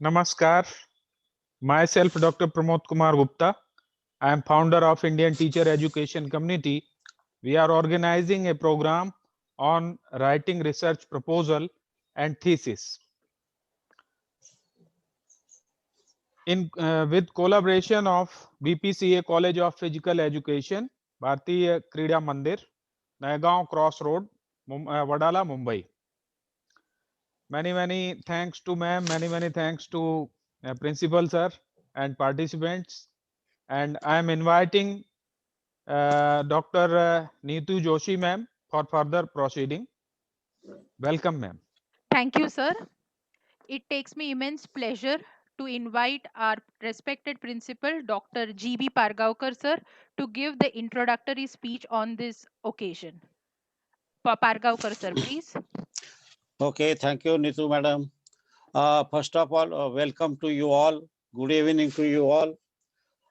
Namaskar. Myself, Dr. Pramod Kumar Gupta. I am founder of Indian Teacher Education Community. We are organizing a program on writing research proposal and thesis. With collaboration of BPCA College of Physical Education, Bharatiya Krida Mandir, Naigaon Cross Road, Wadala, Mumbai. Many thanks to ma'am, many thanks to principal sir and participants. And I am inviting Dr. Neetu Joshi ma'am for further proceeding. Welcome ma'am. Thank you, sir. It takes me immense pleasure to invite our respected principal, Dr. G.B. Pargaonkar, sir, to give the introductory speech on this occasion. Pargaonkar, sir, please. Okay, thank you, Neetu madam. First of all, welcome to you all. Good evening to you all.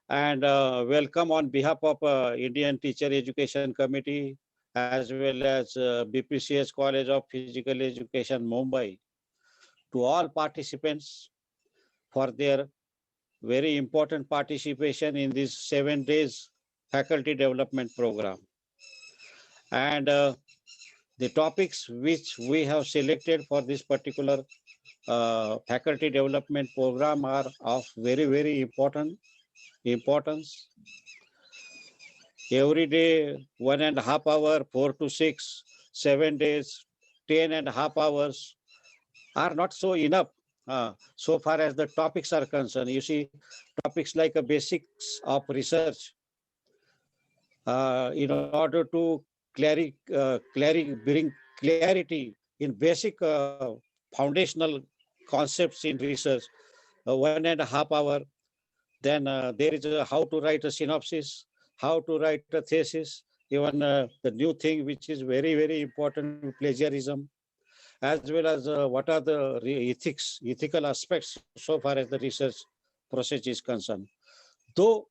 And welcome on behalf of Indian Teacher Education Committee, as well as BPCS College of Physical Education, Mumbai, to all participants for their very important participation in this 7 days faculty development program. And the topics which we have selected for this particular faculty development program are of very importance. Every day, 1.5 hour, 4 to 6, 7 days, 10.5 hours are not so enough. So far as the topics are concerned, you see, topics like a basics of research, in order to bring clarity in basic foundational concepts in research, 1.5 hour. Then there is how to write a synopsis, how to write a thesis, even the new thing which is very important, plagiarism, as well as what are the ethical aspects so far as the research process is concerned. Though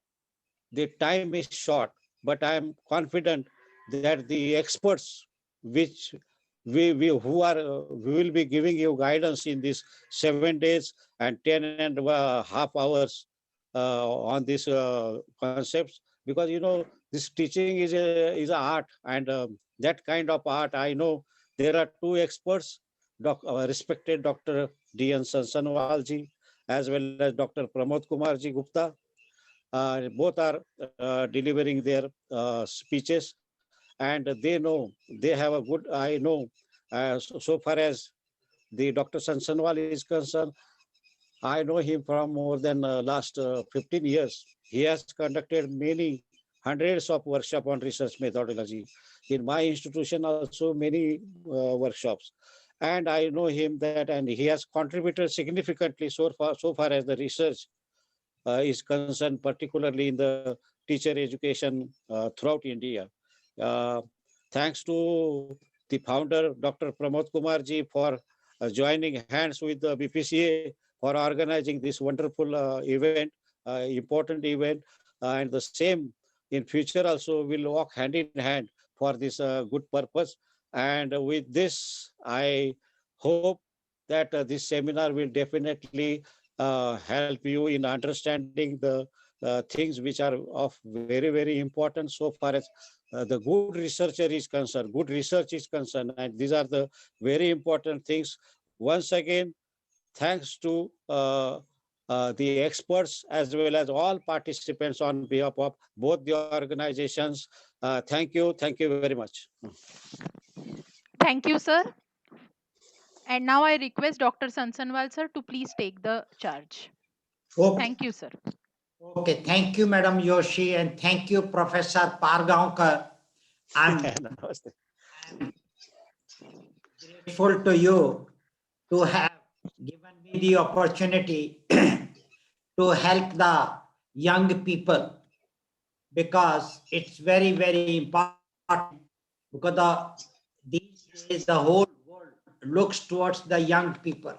the time is short, but I am confident that the experts which we will be giving you guidance in these 7 days and 10.5 hours on these concepts, because you know this teaching is a art, and that kind of art, I know there are two experts, respected Dr. D.N. Sansanwalji as well as Dr. Pramod Kumarji Gupta. Both are delivering their speeches, and they know, they have a good, I know, so far as the Dr. Sansanwal is concerned, I know him from more than last 15 years. He has conducted many hundreds of workshops on research methodology. In my institution also many workshops. And I know him that, and he has contributed significantly so far as the research is concerned, particularly in the teacher education throughout India. Uh, Thanks to the founder, Dr. Pramod Kumarji, for joining hands with the BPCA for organizing this wonderful event, important event. And the same in future also will walk hand in hand for this good purpose. And with this, I hope that this seminar will definitely help you in understanding the things which are of very important so far as the good researcher is concerned, good research is concerned, and these are the very important things. Once again, thanks to the experts as well as all participants on behalf of both the organizations. Thank you very much. Thank you, sir. And now I request Dr. Sansanwal, sir, to please take the charge. Okay. Thank you, sir. Okay, thank you, Madam Yoshi, and thank you, Professor Pargaonkar. I'm grateful to you to have given me the opportunity to help the young people, because it's very important, because these days the whole world looks towards the young people.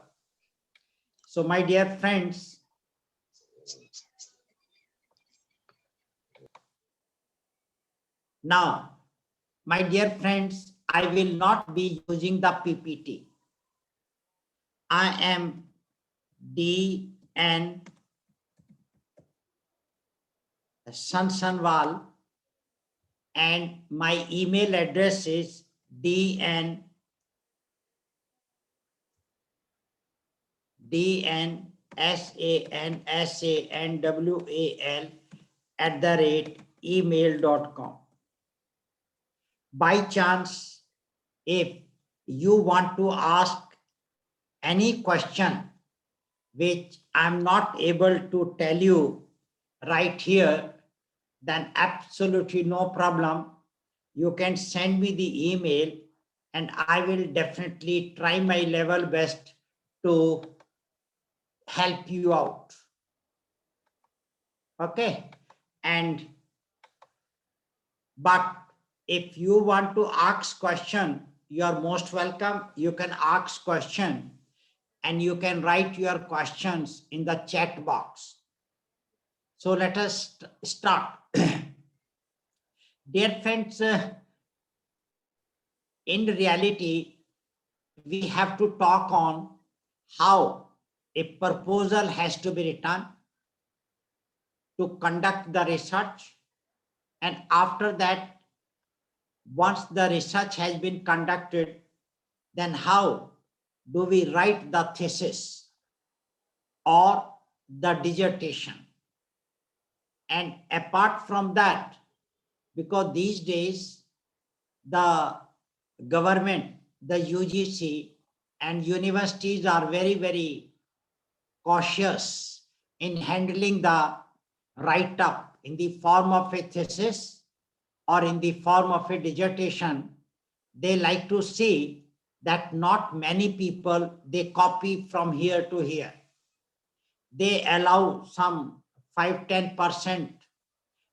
So my dear friends, now, my dear friends, I will not be using the PPT. I am DN Sansanwal, and my email address is dnsansanwal@email.com. By chance, if you want to ask any question which I'm not able to tell you right here, then absolutely no problem. You can send me the email and I will definitely try my level best to help you out. Okay. But if you want to ask question, you are most welcome. You can ask question and you can write your questions in the chat box. So let us start. Dear friends, in reality, we have to talk on how a proposal has to be written to conduct the research. And after that, once the research has been conducted, then how do we write the thesis or the dissertation? And apart from that, because these days the government, the UGC and universities are very, very cautious in handling the write-up in the form of a thesis or in the form of a dissertation. They like to see that not many people, they copy from here to here. They allow some 5-10%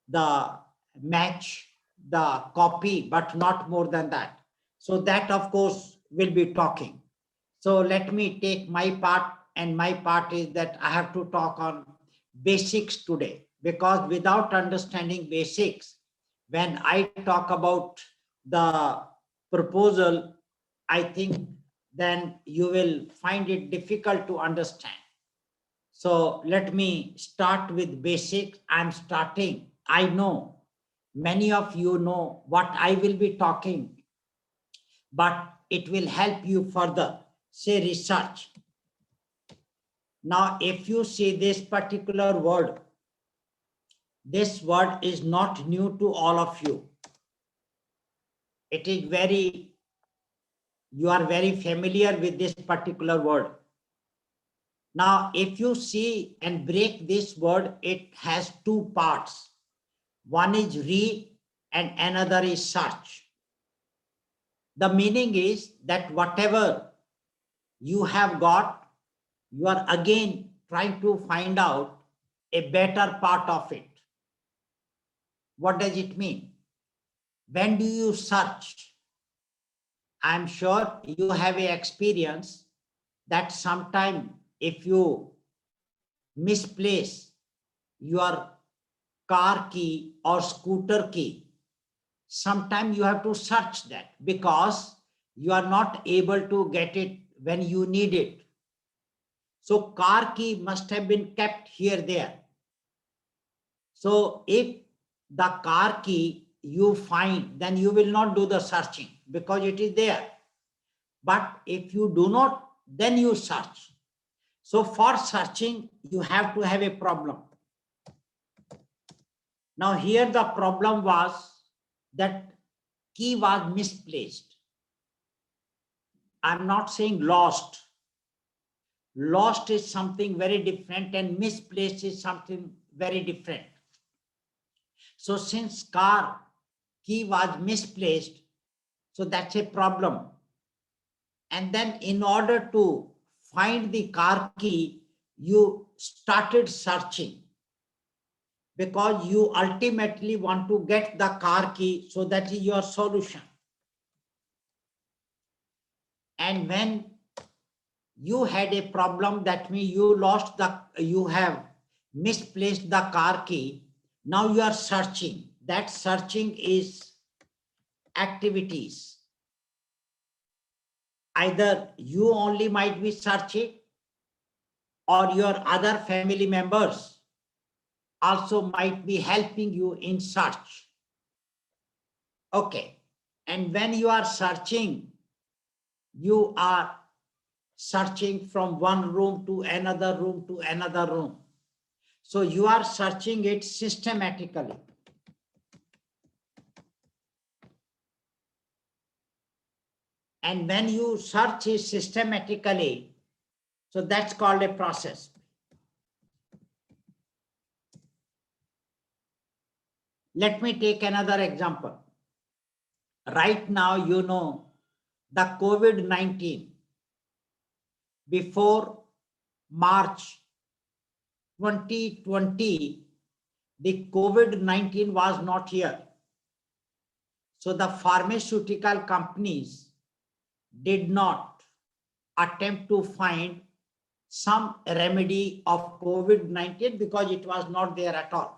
the match, the copy, but not more than that. So that of course will be talking. So let me take my part, and my part is that I have to talk on basics today, because without understanding basics, when I talk about the proposal, I think then you will find it difficult to understand. So let me start with basics. I'm starting. I know many of you know what I will be talking, but it will help you further, say research. Now, if you see this particular word, this word is not new to all of you. It is very, you are very familiar with this particular word. Now, if you see and break this word, it has two parts. One is read and another is search. The meaning is that whatever you have got, you are again trying to find out a better part of it. What does it mean? When do you search? I'm sure you have an experience that sometime if you misplace your car key or scooter key, sometime you have to search that because you are not able to get it when you need it. So car key must have been kept here, there. So if the car key you find, then you will not do the searching because it is there. But if you do not, then you search. So for searching, you have to have a problem. Now here the problem was that key was misplaced. I'm not saying lost. Lost is something very different and misplaced is something very different. So since car key was misplaced, so that's a problem. And then in order to find the car key, you started searching because you ultimately want to get the car key. So that is your solution. And when you had a problem, that means you have misplaced the car key. Now you are searching. That searching is activities. Either you only might be searching or your other family members also might be helping you in search. Okay. And when you are searching, you are searching from one room to another room to another room. So you are searching it systematically. And when you search it systematically, so that's called a process. Let me take another example. Right now, you know, the COVID-19, before March 2020, the COVID-19 was not here. So the pharmaceutical companies did not attempt to find some remedy of COVID-19 because it was not there at all.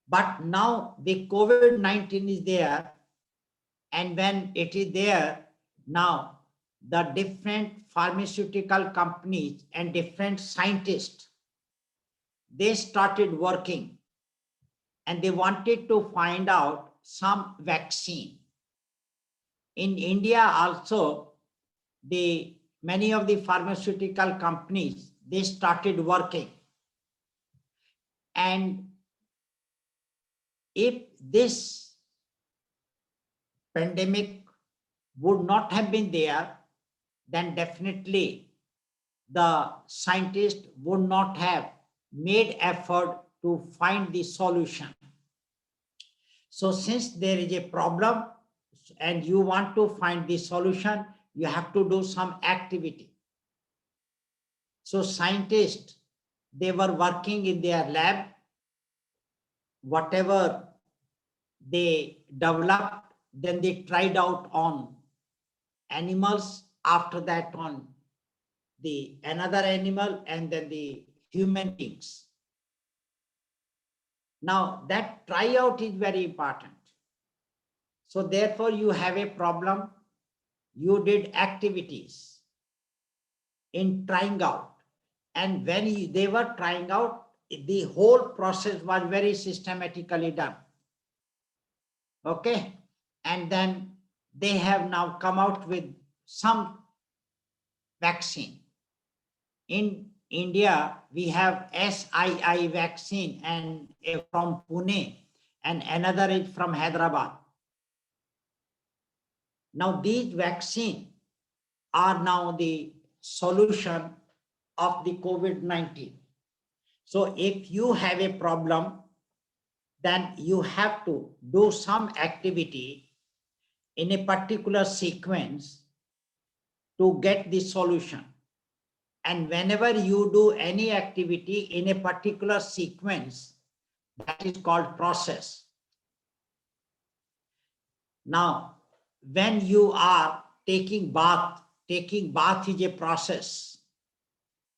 But now the COVID-19 is there, and when it is there, now the different pharmaceutical companies and different scientists, they started working and they wanted to find out some vaccine. In India also, many of the pharmaceutical companies, they started working. And if this pandemic would not have been there, then definitely the scientists would not have made effort to find the solution. So since there is a problem and you want to find the solution, you have to do some activity. So scientists, they were working in their lab. Whatever they developed, then they tried out on animals, after that on the another animal, and then the human beings. Now that tryout is very important. So therefore you have a problem, you did activities in trying out. And when they were trying out, the whole process was very systematically done. Okay. And then they have now come out with some vaccine. In India, we have SII vaccine and from Pune, and another is from Hyderabad. Now these vaccines are now the solution of the COVID-19. So if you have a problem, then you have to do some activity in a particular sequence to get the solution. And whenever you do any activity in a particular sequence, that is called process. Now, when you are taking bath is a process.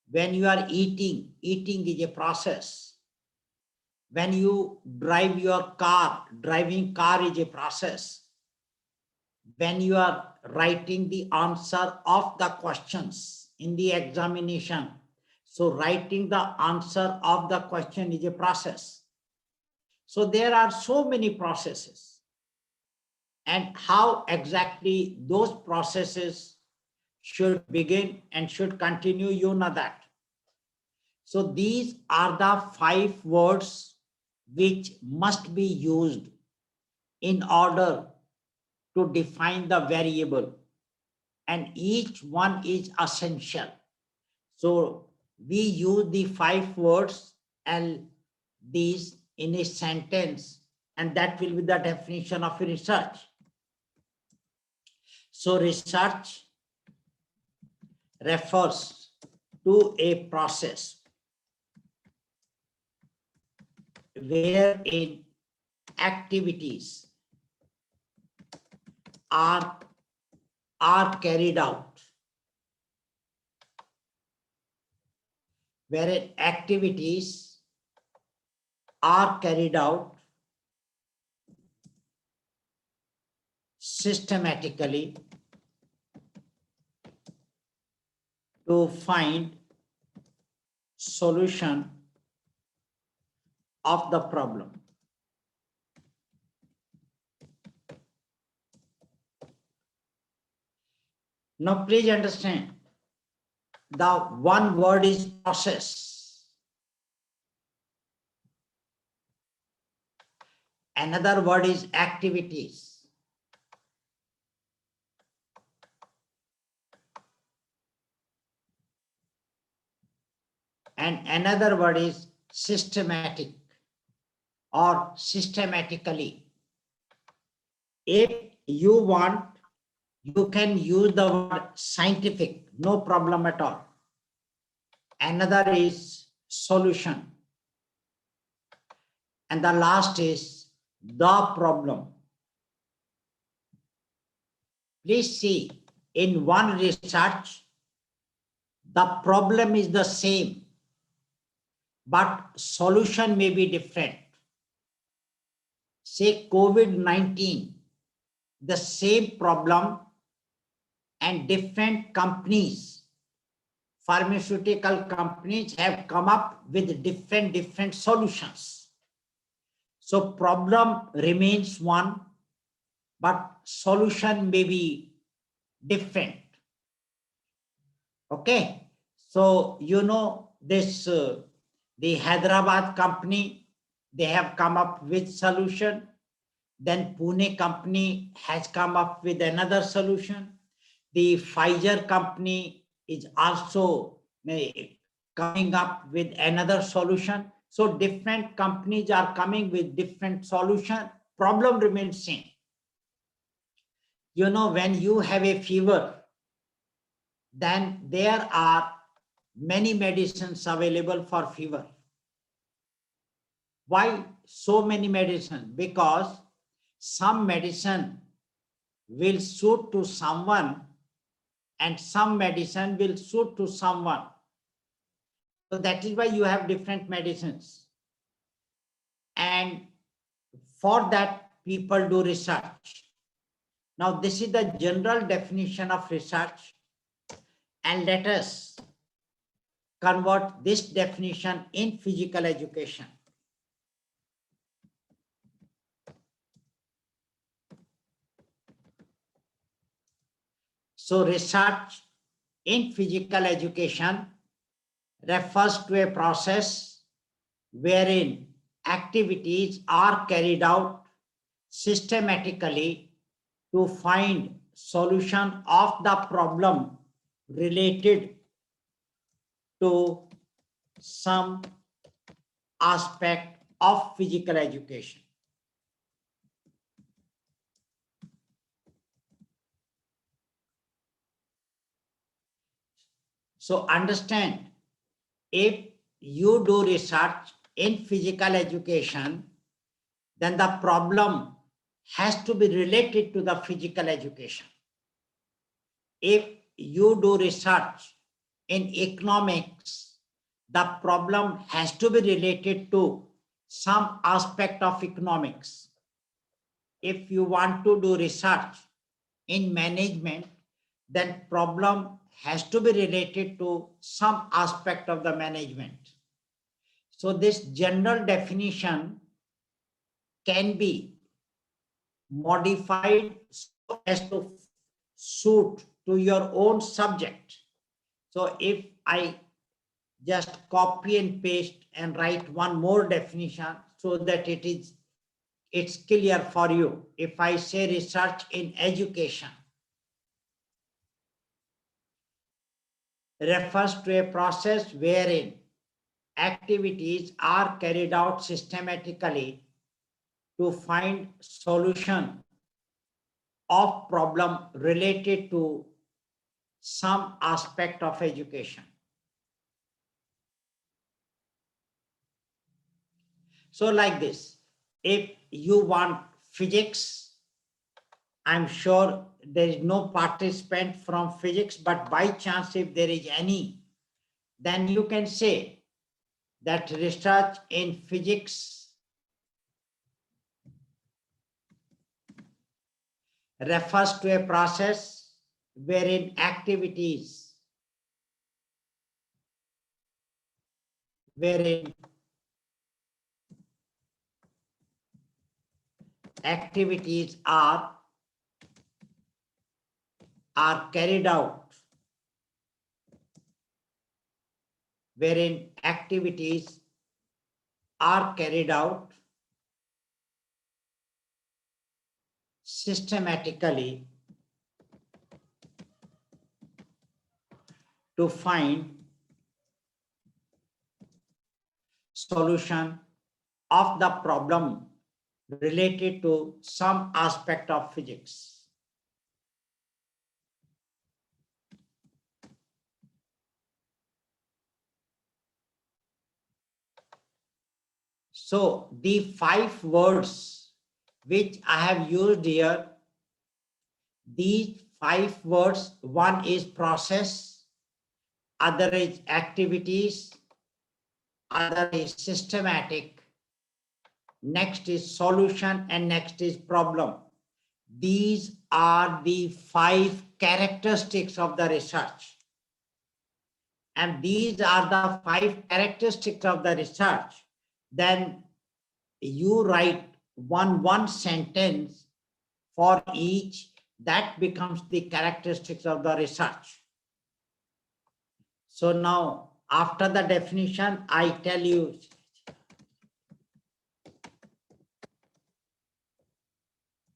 When you are eating is a process. When you drive your car, driving car is a process. When you are writing the answer of the questions in the examination, so writing the answer of the question is a process. So there are so many processes. And how exactly those processes should begin and should continue, you know that. So these are the 5 words which must be used in order to define the variable, and each one is essential. So we use the 5 words and these in a sentence, and that will be the definition of research. So research refers to a process wherein activities are carried out, wherein activities are carried out systematically to find solution of the problem. Now, please understand, the one word is process. Another word is activities. And another word is systematic or systematically. If you want, you can use the word scientific, no problem at all. Another is solution. And the last is the problem. Please see, in one research, the problem is the same, but solution may be different. Say COVID-19, the same problem, and different companies, pharmaceutical companies have come up with different solutions. So problem remains one, but solution may be different. Okay, so you know this, the Hyderabad company, they have come up with solution. Then Pune company has come up with another solution. The Pfizer company is also coming up with another solution. So different companies are coming with different solution. Problem remains same. You know, when you have a fever, then there are many medicines available for fever. Why so many medicines? Because some medicine will suit to someone and some medicine will suit to someone. So that is why you have different medicines. And for that, people do research. Now, this is the general definition of research. And let us convert this definition in physical education. So research in physical education refers to a process wherein activities are carried out systematically to find solution of the problem related to some aspect of physical education. So understand, if you do research in physical education, then the problem has to be related to the physical education. If you do research in economics, the problem has to be related to some aspect of economics. If you want to do research in management, then problem has to be related to some aspect of the management. So this general definition can be modified so as to suit to your own subject. So if I just copy and paste and write one more definition so that it's clear for you. If I say research in education, refers to a process wherein activities are carried out systematically to find solution of problem related to some aspect of education. So like this, if you want physics, I'm sure there is no participant from physics, but by chance, if there is any, then you can say that research in physics refers to a process wherein activities wherein activities are carried out, wherein activities are carried out systematically to find solution of the problem related to some aspect of physics. So the 5 words which I have used here, these 5 words, one is process, other is activities, other is systematic, next is solution, and next is problem. These are the 5 characteristics of the research. And these are the 5 characteristics of the research. Then you write one sentence for each. That becomes the characteristics of the research. So now, after the definition, I tell you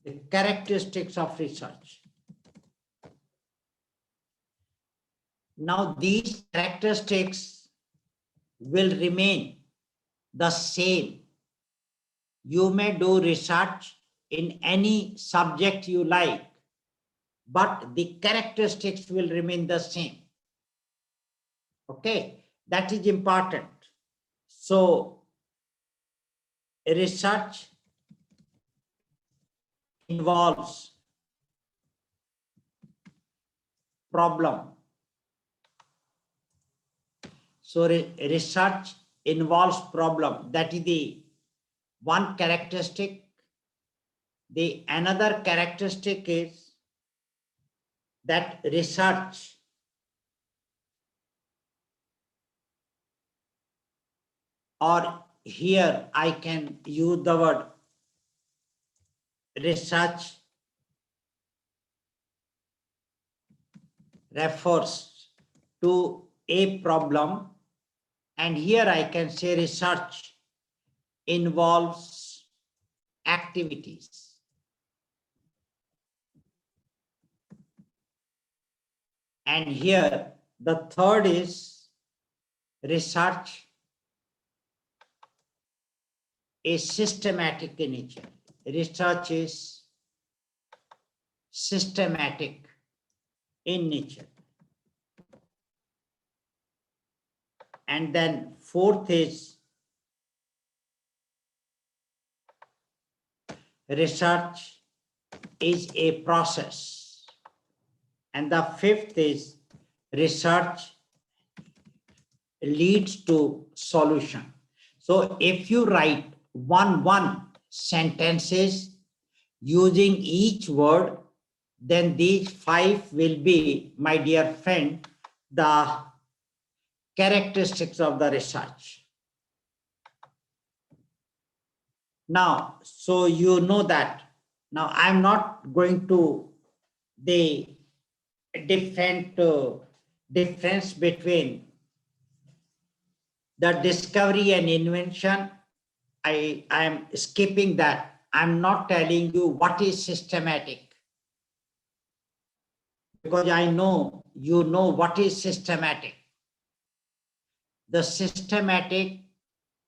the characteristics of research. Now, these characteristics will remain the same. You may do research in any subject you like, but the characteristics will remain the same. Okay, that is important. So, research involves problem. So, research involves problem. That is the one characteristic. The another characteristic is that research or here I can use the word research refers to a problem, and here I can say research involves activities. And here the third is research is systematic in nature. Research is systematic in nature. And then fourth is research is a process. And the fifth is research leads to solution. So if you write one sentences using each word, then these 5 will be, my dear friend, the characteristics of the research. Now, so you know that. Now, I'm not going to the difference between the discovery and invention. I am skipping that. I'm not telling you what is systematic, because I know you know what is systematic. The systematic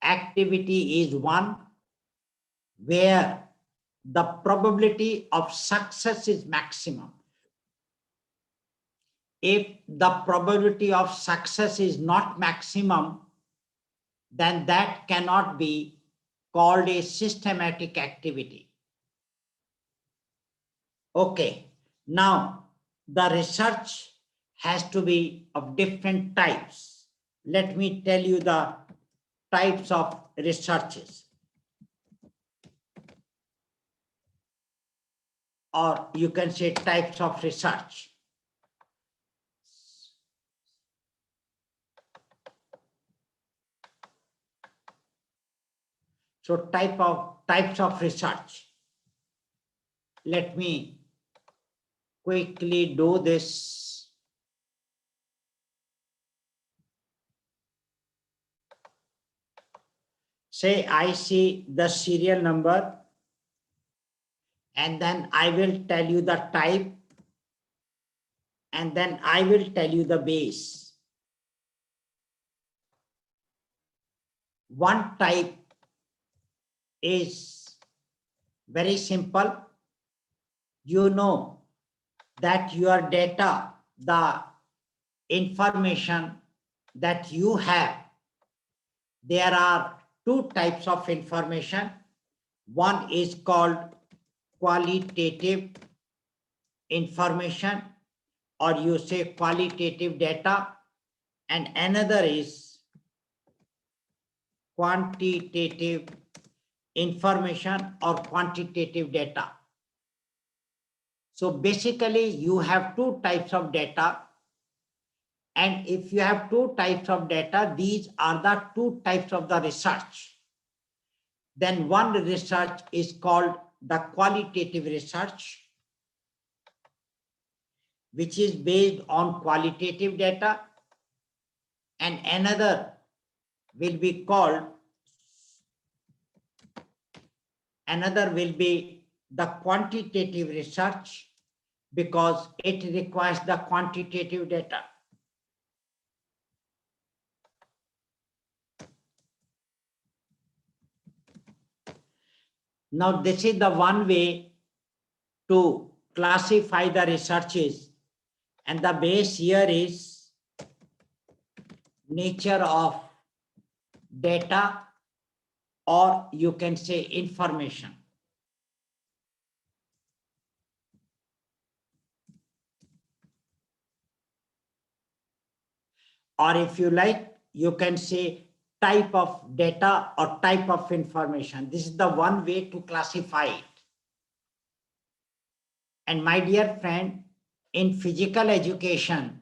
activity is one where the probability of success is maximum. If the probability of success is not maximum, then that cannot be called a systematic activity. Okay, now the research has to be of different types. Let me tell you the types of researches. Or you can say types of research. So types of research. Let me quickly do this. Say I see the serial number, and then I will tell you the type, and then I will tell you the base. One type is very simple. You know that your data, the information that you have, there are two types of information. One is called qualitative information, or you say qualitative data, and another is quantitative information or quantitative data. So basically you have two types of data, and if you have two types of data, these are the two types of the research. Then one research is called the qualitative research, which is based on qualitative data, and another will be the quantitative research, because it requires the quantitative data. Now, this is the one way to classify the researches, and the base here is nature of data, or you can say information. Or if you like, you can say type of data or type of information. This is the one way to classify it. And my dear friend, in physical education,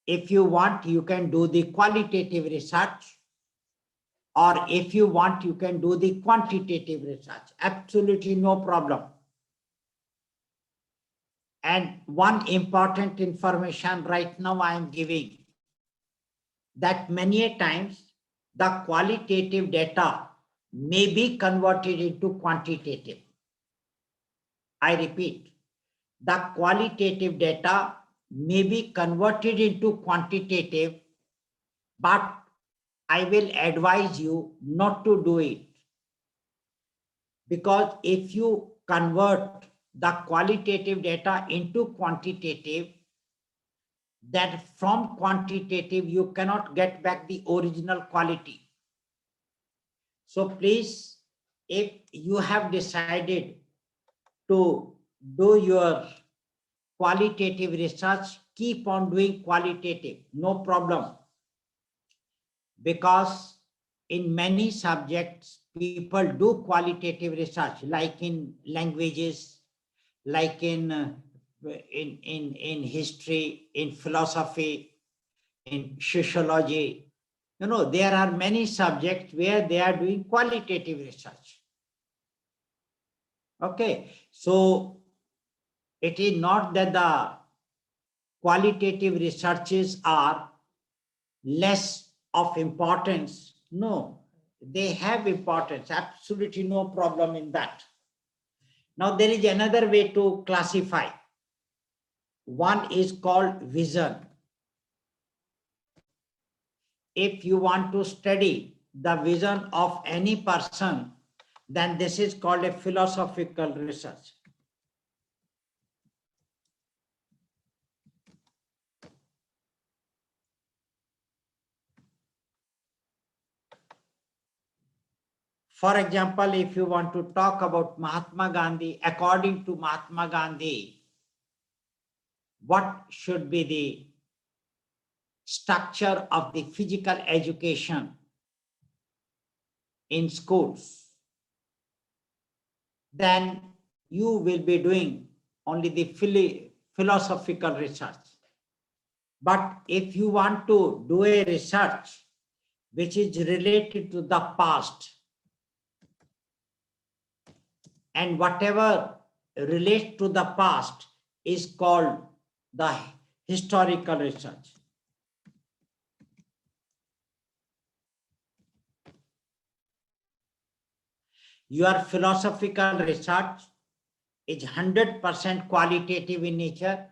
if you want, you can do the qualitative research, or if you want, you can do the quantitative research. Absolutely no problem. And one important information right now I am giving, that many a times the qualitative data may be converted into quantitative. I repeat, the qualitative data may be converted into quantitative, but I will advise you not to do it. Because if you convert the qualitative data into quantitative, that from quantitative you cannot get back the original quality. So please, if you have decided to do your qualitative research, keep on doing qualitative, no problem. Because in many subjects, people do qualitative research, like in languages, like in history, in philosophy, in sociology. You know, there are many subjects where they are doing qualitative research. Okay, so it is not that the qualitative researches are less of importance. No, they have importance, absolutely no problem in that. Now there is another way to classify. One is called vision. If you want to study the vision of any person, then this is called a philosophical research. For example, if you want to talk about Mahatma Gandhi, according to Mahatma Gandhi, what should be the structure of the physical education in schools, then you will be doing only the philosophical research. But if you want to do a research which is related to the past, and whatever relates to the past is called the historical research. Your philosophical research is 100% qualitative in nature.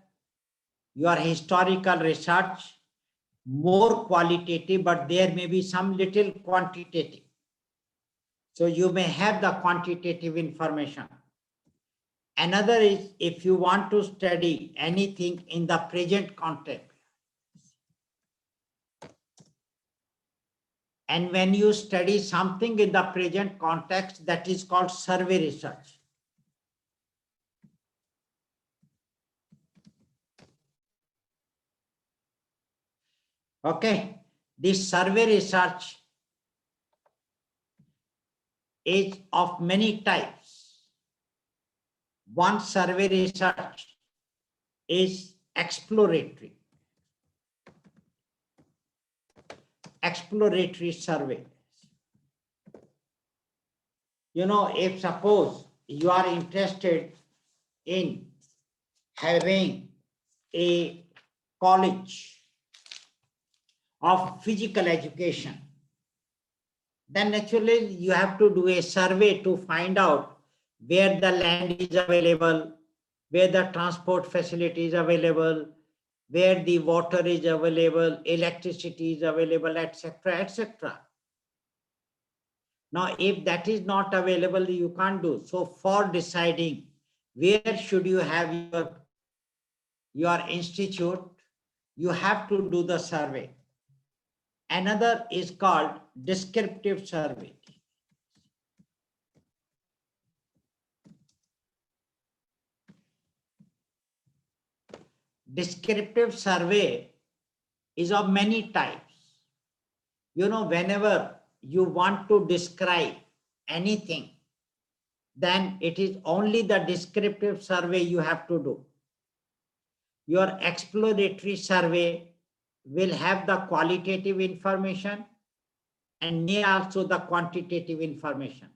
Your historical research more qualitative, but there may be some little quantitative. So you may have the quantitative information. Another is if you want to study anything in the present context. And when you study something in the present context, that is called survey research. Okay, this survey research is of many types. One survey research is exploratory. Exploratory survey. You know, if suppose you are interested in having a college of physical education, then naturally you have to do a survey to find out where the land is available, where the transport facility is available, where the water is available, electricity is available, etc., etc. Now, if that is not available, you can't do. So for deciding where should you have your institute, you have to do the survey. Another is called descriptive survey. Descriptive survey is of many types. You know, whenever you want to describe anything, then it is only the descriptive survey you have to do. Your exploratory survey will have the qualitative information and may also the quantitative information.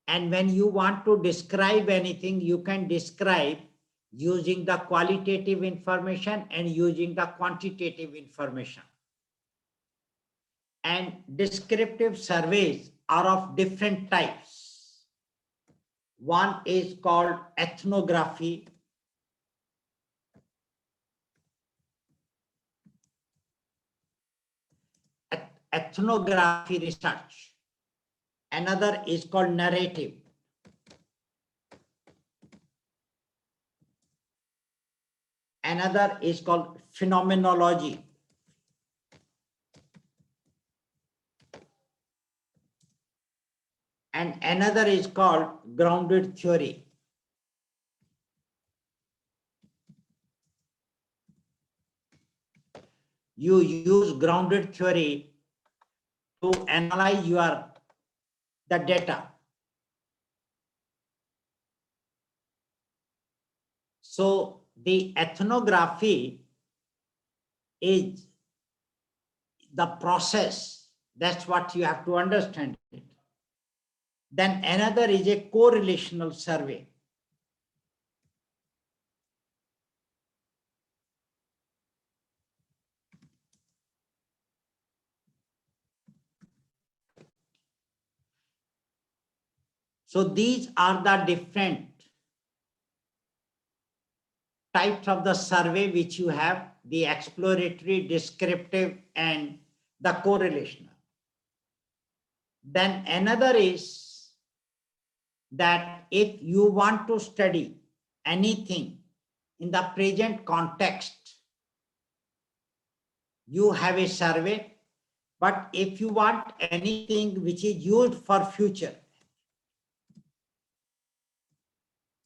And when you want to describe anything, you can describe using the qualitative information and using the quantitative information. And descriptive surveys are of different types. One is called ethnography. Ethnography research. Another is called narrative. Another is called phenomenology. And another is called grounded theory. You use grounded theory to analyze the data. So the ethnography is the process. That's what you have to understand it. Then another is a correlational survey. So these are the different types of the survey which you have: the exploratory, descriptive, and the correlational. Then another is that if you want to study anything in the present context, you have a survey. But if you want anything which is used for future,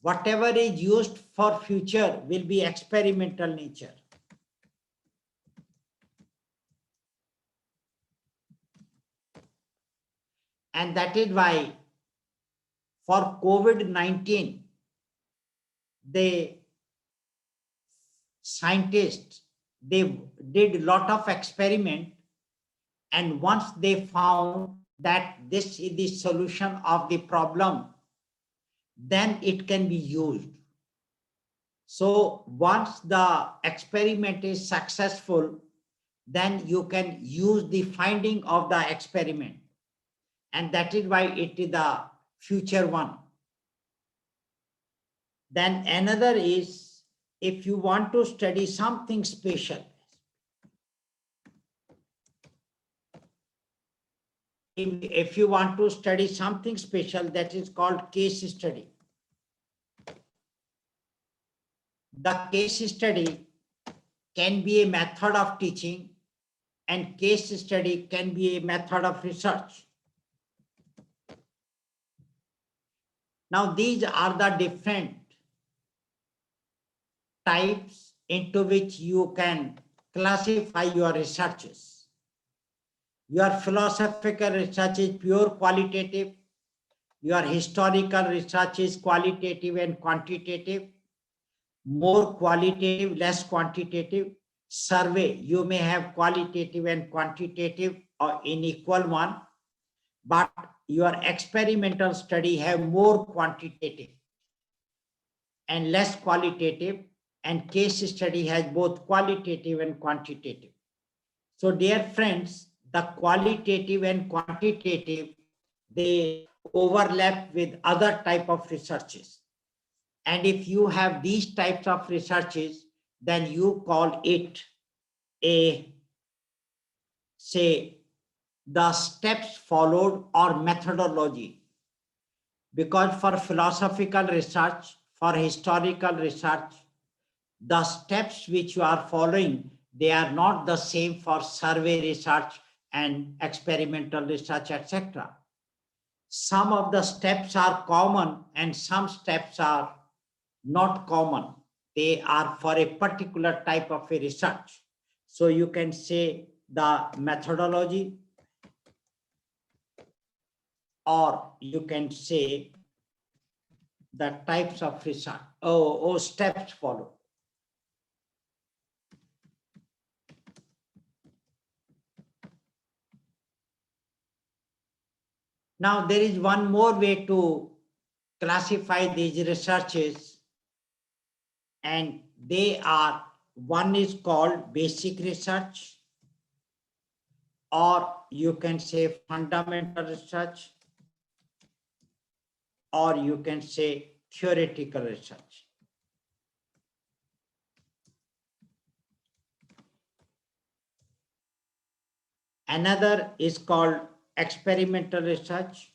whatever is used for future will be experimental nature. And that is why for COVID-19, the scientists, they did a lot of experiment, and once they found that this is the solution of the problem, then it can be used. So once the experiment is successful, then you can use the finding of the experiment. And that is why it is the future one. Then another is, if you want to study something special, if you want to study something special, that is called case study. The case study can be a method of teaching, and case study can be a method of research. Now, these are the different types into which you can classify your researches. Your philosophical research is pure qualitative. Your historical research is qualitative and quantitative. More qualitative, less quantitative. Survey, you may have qualitative and quantitative or in equal one, but your experimental study have more quantitative and less qualitative, and case study has both qualitative and quantitative. So dear friends, the qualitative and quantitative, they overlap with other type of researches. And if you have these types of researches, then you call it a, say, the steps followed or methodology. Because for philosophical research, for historical research, the steps which you are following, they are not the same for survey research and experimental research, etc. Some of the steps are common and some steps are not common. They are for a particular type of a research. So you can say the methodology, or you can say the types of research or steps followed. Now, there is one more way to classify these researches, and they are, one is called basic research, or you can say fundamental research, or you can say theoretical research. Another is called experimental research,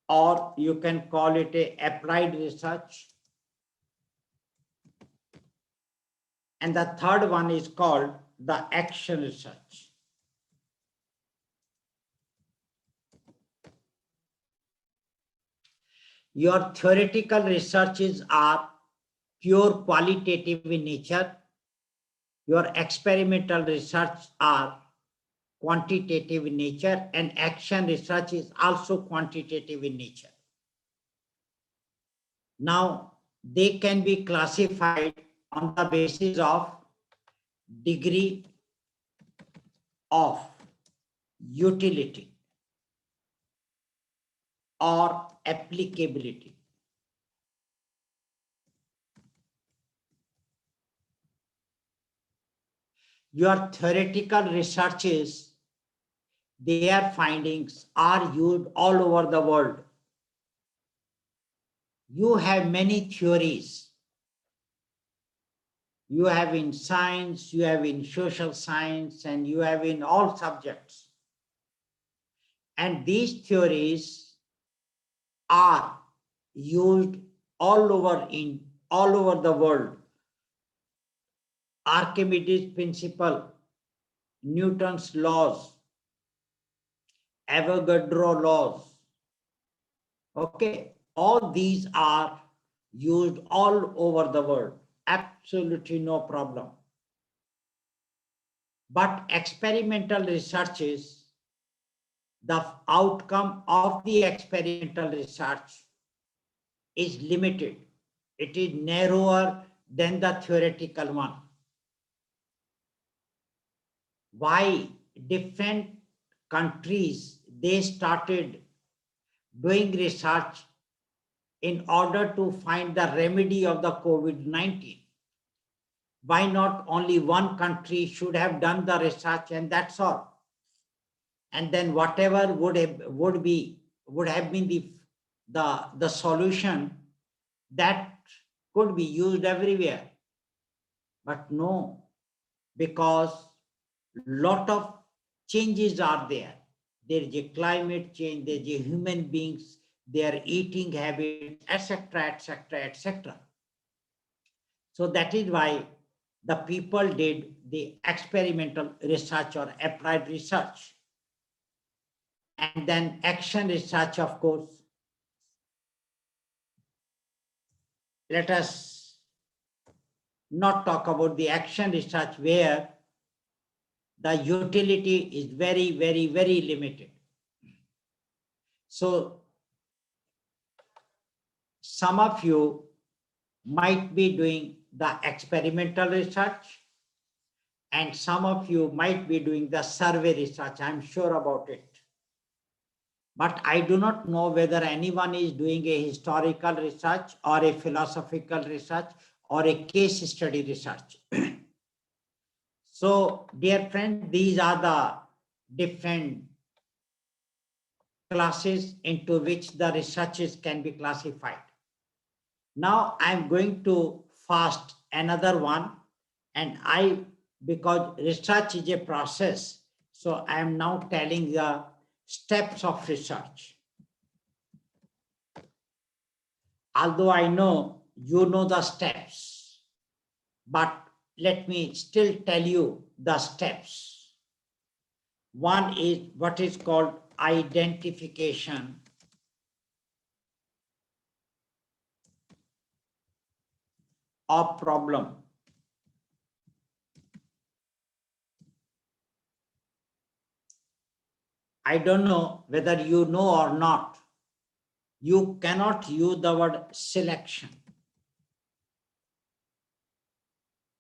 or you can call it a applied research. And the third one is called the action research. Your theoretical researches are pure qualitative in nature. Your experimental research are quantitative in nature, and action research is also quantitative in nature. Now, they can be classified on the basis of degree of utility or applicability. Your theoretical researches, their findings are used all over the world. You have many theories. You have in science, you have in social science, and you have in all subjects. And these theories are used all over the world. Archimedes' principle, Newton's laws, Avogadro laws. Okay, all these are used all over the world. Absolutely no problem. But experimental researches, the outcome of the experimental research is limited. It is narrower than the theoretical one. Why? Different countries, they started doing research in order to find the remedy of the COVID-19. Why not only one country should have done the research and that's all? And then whatever would have been the solution that could be used everywhere. But no, because lot of changes are there. There is a climate change, there is a human beings, their eating habits, etc., etc., etc. So that is why the people did the experimental research or applied research. And then action research, of course. Let us not talk about the action research where the utility is very, very, very limited. So some of you might be doing the experimental research and some of you might be doing the survey research. I'm sure about it. But I do not know whether anyone is doing a historical research or a philosophical research or a case study research. So, dear friend, these are the different classes into which the researches can be classified. Now I'm going to fast another one, and because research is a process, so I am now telling the steps of research. Although I know you know the steps, but let me still tell you the steps. One is what is called identification of problem. I don't know whether you know or not. You cannot use the word selection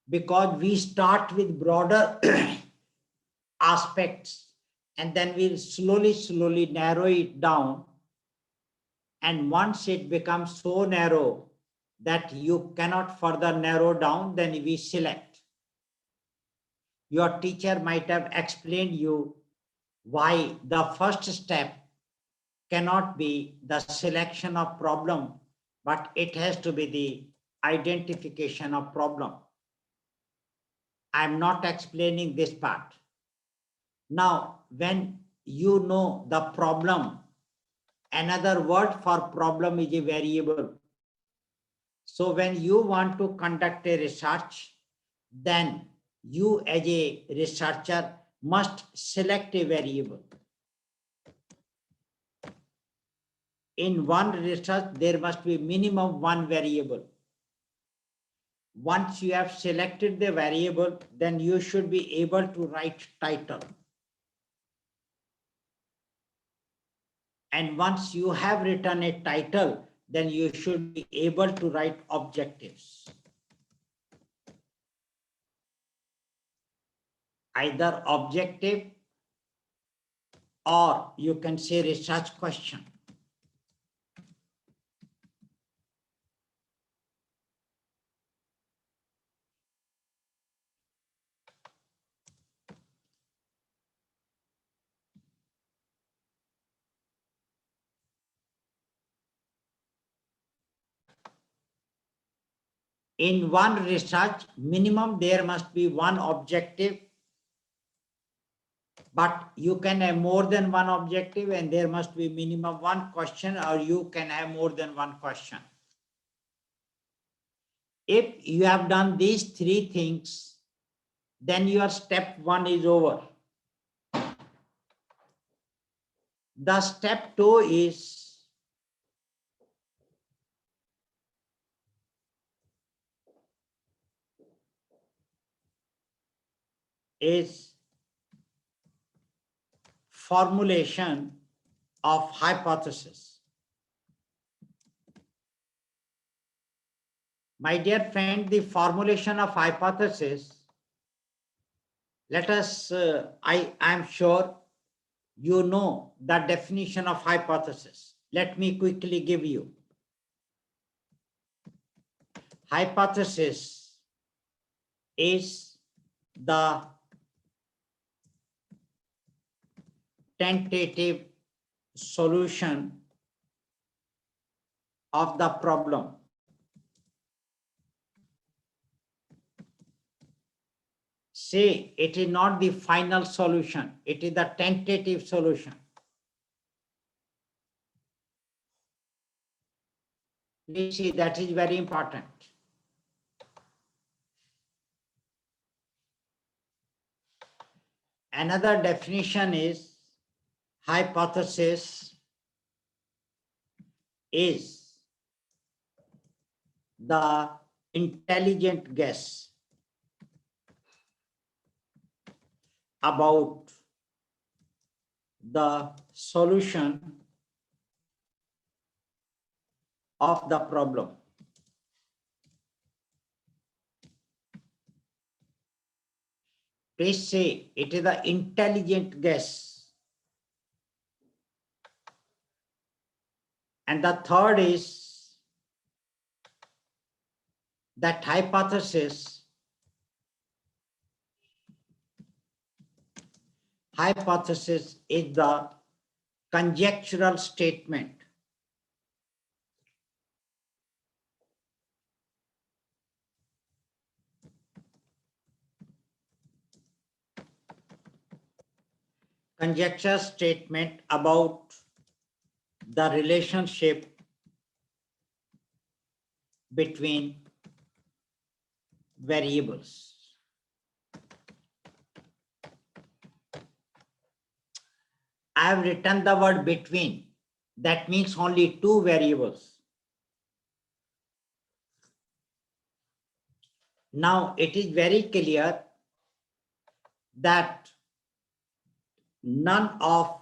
because we start with broader aspects and then we'll slowly narrow it down. And once it becomes so narrow that you cannot further narrow down, then we select. Your teacher might have explained you why the first step cannot be the selection of problem, but it has to be the identification of problem. I'm not explaining this part. Now, when you know the problem, another word for problem is a variable. So when you want to conduct a research, then you as a researcher must select a variable. In one research, there must be minimum one variable. Once you have selected the variable, then you should be able to write title. And once you have written a title, then you should be able to write objectives. Either objective or you can say research question. In one research, minimum there must be one objective, but you can have more than one objective and there must be minimum one question, or you can have more than one question. If you have done these three things, then your step one is over. The step two is formulation of hypothesis. My dear friend, the formulation of hypothesis, let us, I am sure you know the definition of hypothesis. Let me quickly give you. Hypothesis is the tentative solution of the problem. Say it is not the final solution, it is the tentative solution. Please see, that is very important. Another definition is hypothesis is the intelligent guess about the solution of the problem. Please say it is the intelligent guess. And the third is that hypothesis is the conjectural statement about the relationship between variables. I have written the word between. That means only two variables. Now it is very clear that none of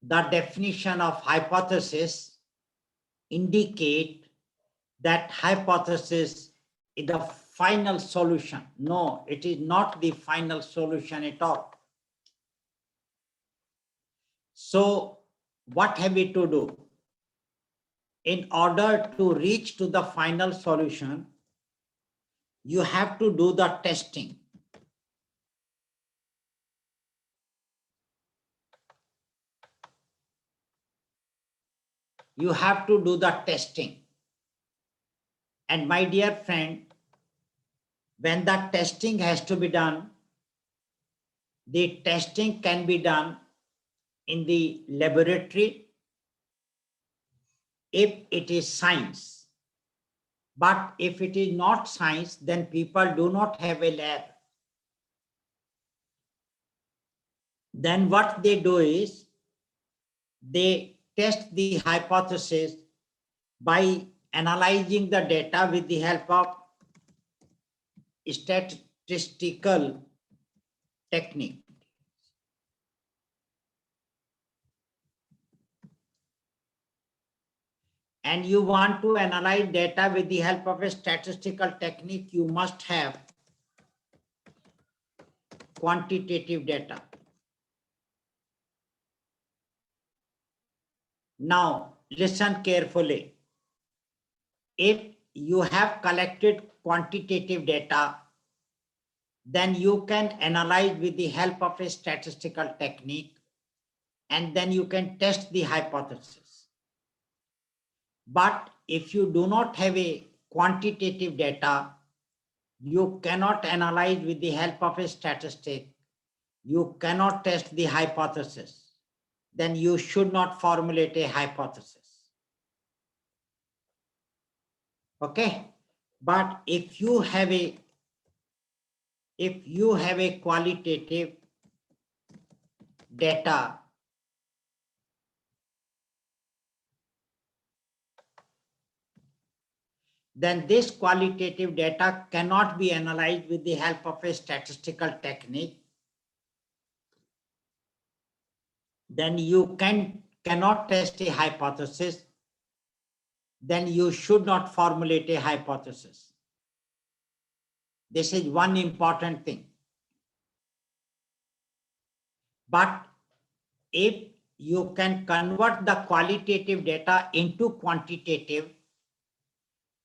the definition of hypothesis indicate that hypothesis is the final solution. No, it is not the final solution at all. So what have we to do? In order to reach to the final solution, you have to do the testing. You have to do the testing. And my dear friend, when the testing has to be done, the testing can be done in the laboratory if it is science. But if it is not science, then people do not have a lab. Then what they do is they test the hypothesis by analyzing the data with the help of statistical technique. And you want to analyze data with the help of a statistical technique, you must have quantitative data. Now, listen carefully. If you have collected quantitative data, then you can analyze with the help of a statistical technique, and then you can test the hypothesis. But if you do not have a quantitative data, you cannot analyze with the help of a statistic. You cannot test the hypothesis. Then you should not formulate a hypothesis. Okay? But if you have a qualitative data, then this qualitative data cannot be analyzed with the help of a statistical technique. Then you cannot test a hypothesis. Then you should not formulate a hypothesis. This is one important thing. But if you can convert the qualitative data into quantitative.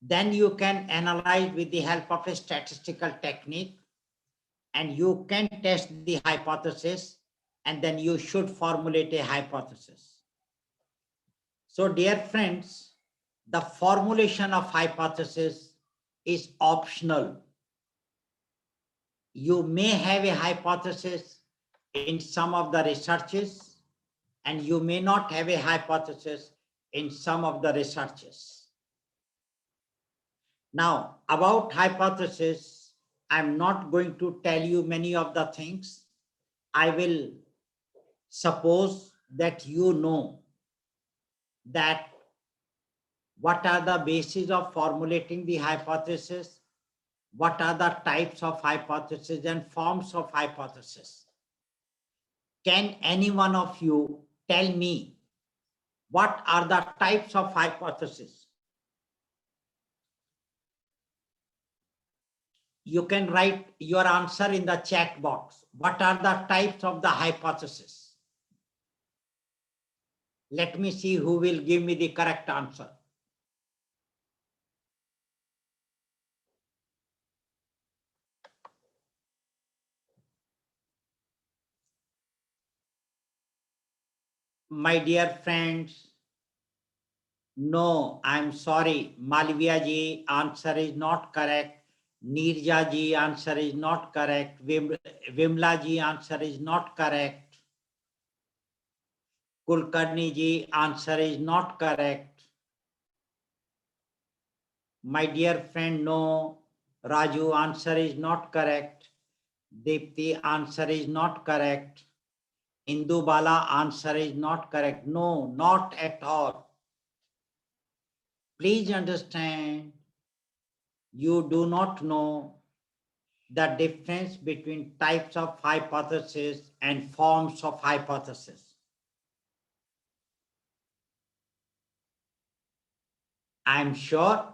Then you can analyze with the help of a statistical technique, and you can test the hypothesis, and then you should formulate a hypothesis. So dear friends, the formulation of hypothesis is optional. You may have a hypothesis in some of the researches, and you may not have a hypothesis in some of the researches. Now, about hypothesis, I'm not going to tell you many of the things. I will suppose that you know that what are the bases of formulating the hypothesis, what are the types of hypothesis and forms of hypothesis. Can any one of you tell me what are the types of hypothesis? You can write your answer in the chat box. What are the types of the hypothesis? Let me see who will give me the correct answer. My dear friends, no, I'm sorry. Malviya ji, answer is not correct. Neerja ji, answer is not correct. Vimla ji, answer is not correct. Kulkarni ji, answer is not correct. My dear friend, no. Raju, answer is not correct. Deepti, answer is not correct. Indu Bala, answer is not correct. No, not at all. Please understand, you do not know the difference between types of hypothesis and forms of hypothesis. I'm sure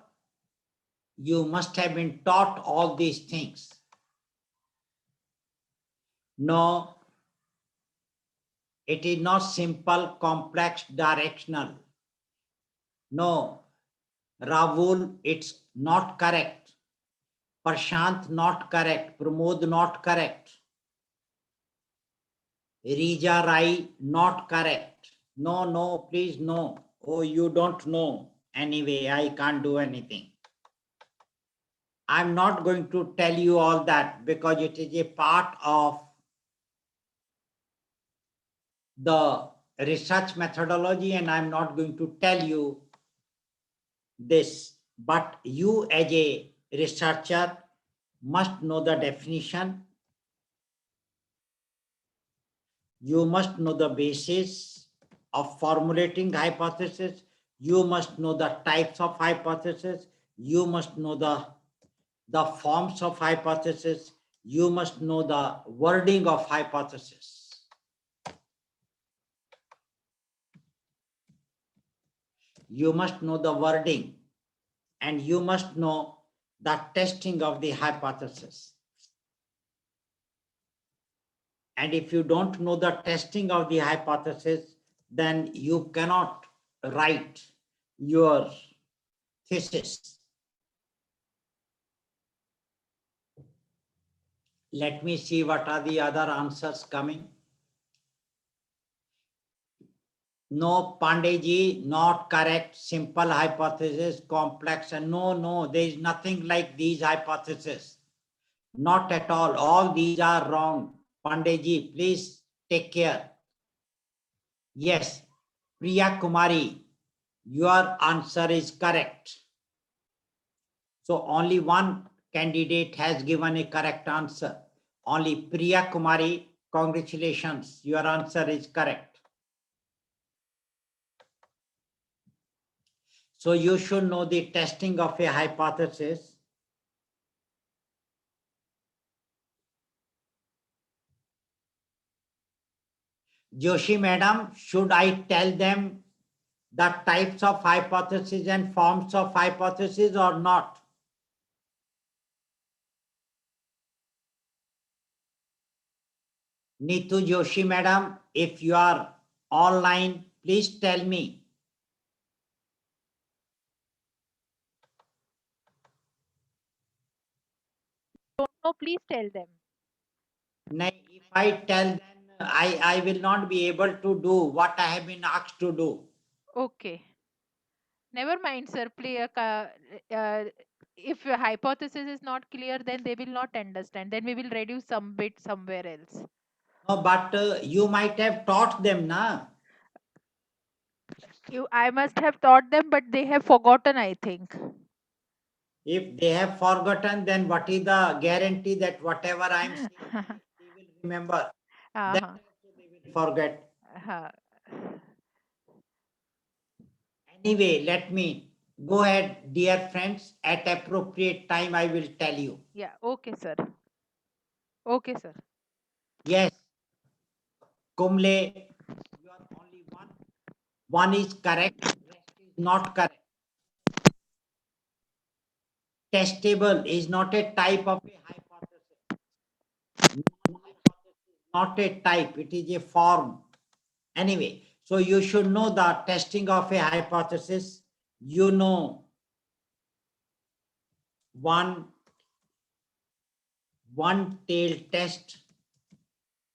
you must have been taught all these things. No, it is not simple, complex, directional. No, Rahul, it's not correct. Prashant, not correct. Pramod, not correct. Rija Rai, not correct. No, no, please, no. Oh, you don't know. Anyway, I can't do anything. I'm not going to tell you all that because it is a part of the research methodology, and I'm not going to tell you this. But you as a researcher must know the definition. You must know the basis of formulating hypothesis. You must know the types of hypothesis. You must know the forms of hypothesis. You must know the wording of hypothesis. You must know the wording, and you must know the testing of the hypothesis. And if you don't know the testing of the hypothesis, then you cannot write your thesis. Let me see what are the other answers coming. No, Pandeyji, not correct. Simple hypothesis, complex, and no, there is nothing like these hypotheses. Not at all. All these are wrong. Pandeyji, please take care. Yes, Priya Kumari, your answer is correct. So only one candidate has given a correct answer. Only Priya Kumari, congratulations, your answer is correct. So you should know the testing of a hypothesis. Joshi madam, should I tell them the types of hypothesis and forms of hypothesis or not? Neetu Joshi madam, if you are online, please tell me. Don't know, please tell them. If I tell them, I will not be able to do what I have been asked to do. Okay. Never mind, sir. If your hypothesis is not clear, then they will not understand. Then we will reduce some bit somewhere else. No, but you might have taught them, na? I must have taught them, but they have forgotten, I think. If they have forgotten, then what is the guarantee that whatever I am saying, they will remember? Then Uh-huh. also they will forget. Uh-huh. Anyway, let me go ahead, dear friends. At appropriate time, I will tell you. Yeah. Okay, sir. Okay, sir. Yes, Kumle, you are only one. One is correct, rest is not correct. Testable is not a type of a hypothesis. Non-hypothesis is not a type, it is a form. Anyway, so you should know the testing of a hypothesis. You know one tail test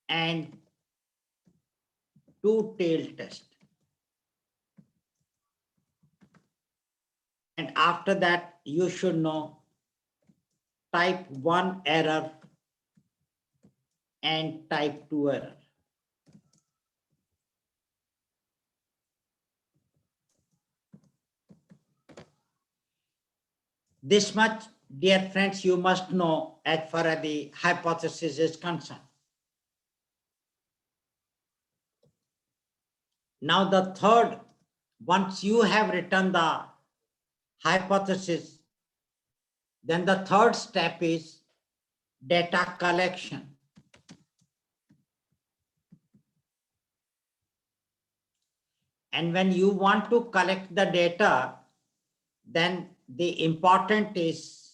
and two tail test. And after that, you should know type 1 error and type 2 error. This much, dear friends, you must know as far as the hypothesis is concerned. Now the third, once you have written the hypothesis, then the third step is data collection. And when you want to collect the data, then the important is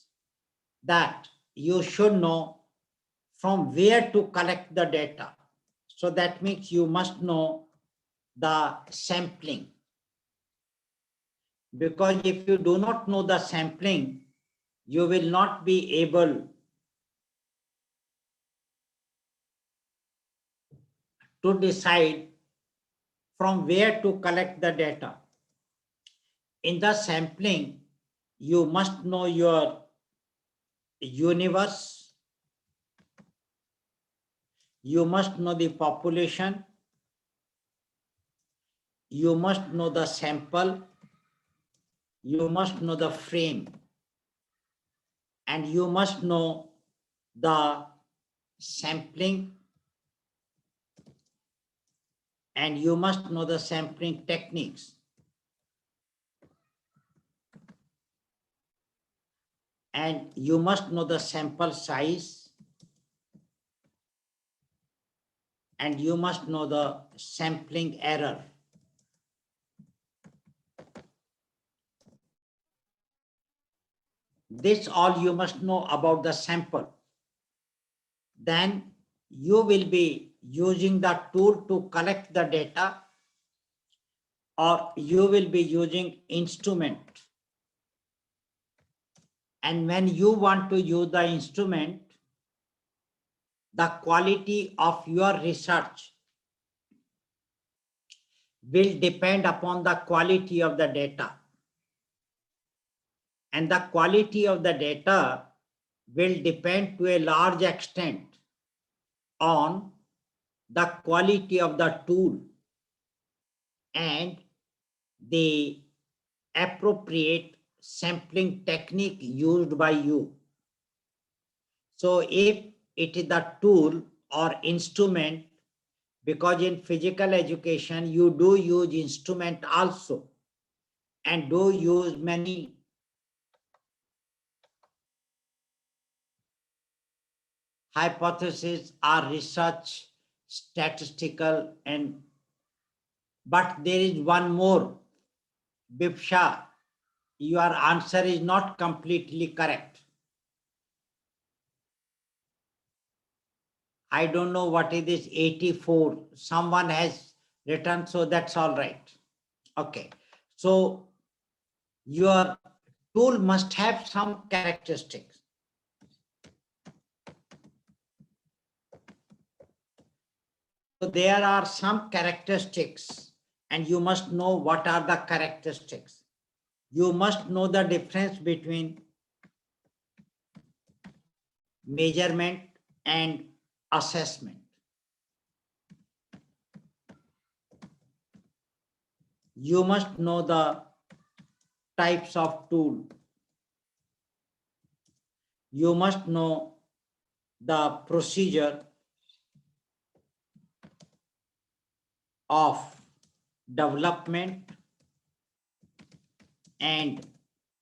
that you should know from where to collect the data. So that means you must know the sampling. Because if you do not know the sampling, you will not be able to decide from where to collect the data. In the sampling, you must know your universe, you must know the population, you must know the sample, you must know the frame, and you must know the sampling, and you must know the sampling techniques. And you must know the sample size, and you must know the sampling error. This all you must know about the sample. Then you will be using the tool to collect the data, or you will be using instrument. And when you want to use the instrument, the quality of your research will depend upon the quality of the data. And the quality of the data will depend to a large extent on the quality of the tool and the appropriate sampling technique used by you. So if it is the tool or instrument, because in physical education, you do use instrument also, and do use many hypotheses are research, statistical, and but there is one more. Bipsha, your answer is not completely correct. I don't know what is this 84. Someone has Written, so that's all right. Okay. So your tool must have some characteristics. So there are some characteristics, and you must know what are the characteristics. You must know the difference between measurement and assessment. You must know the types of tool. You must know the procedure of development and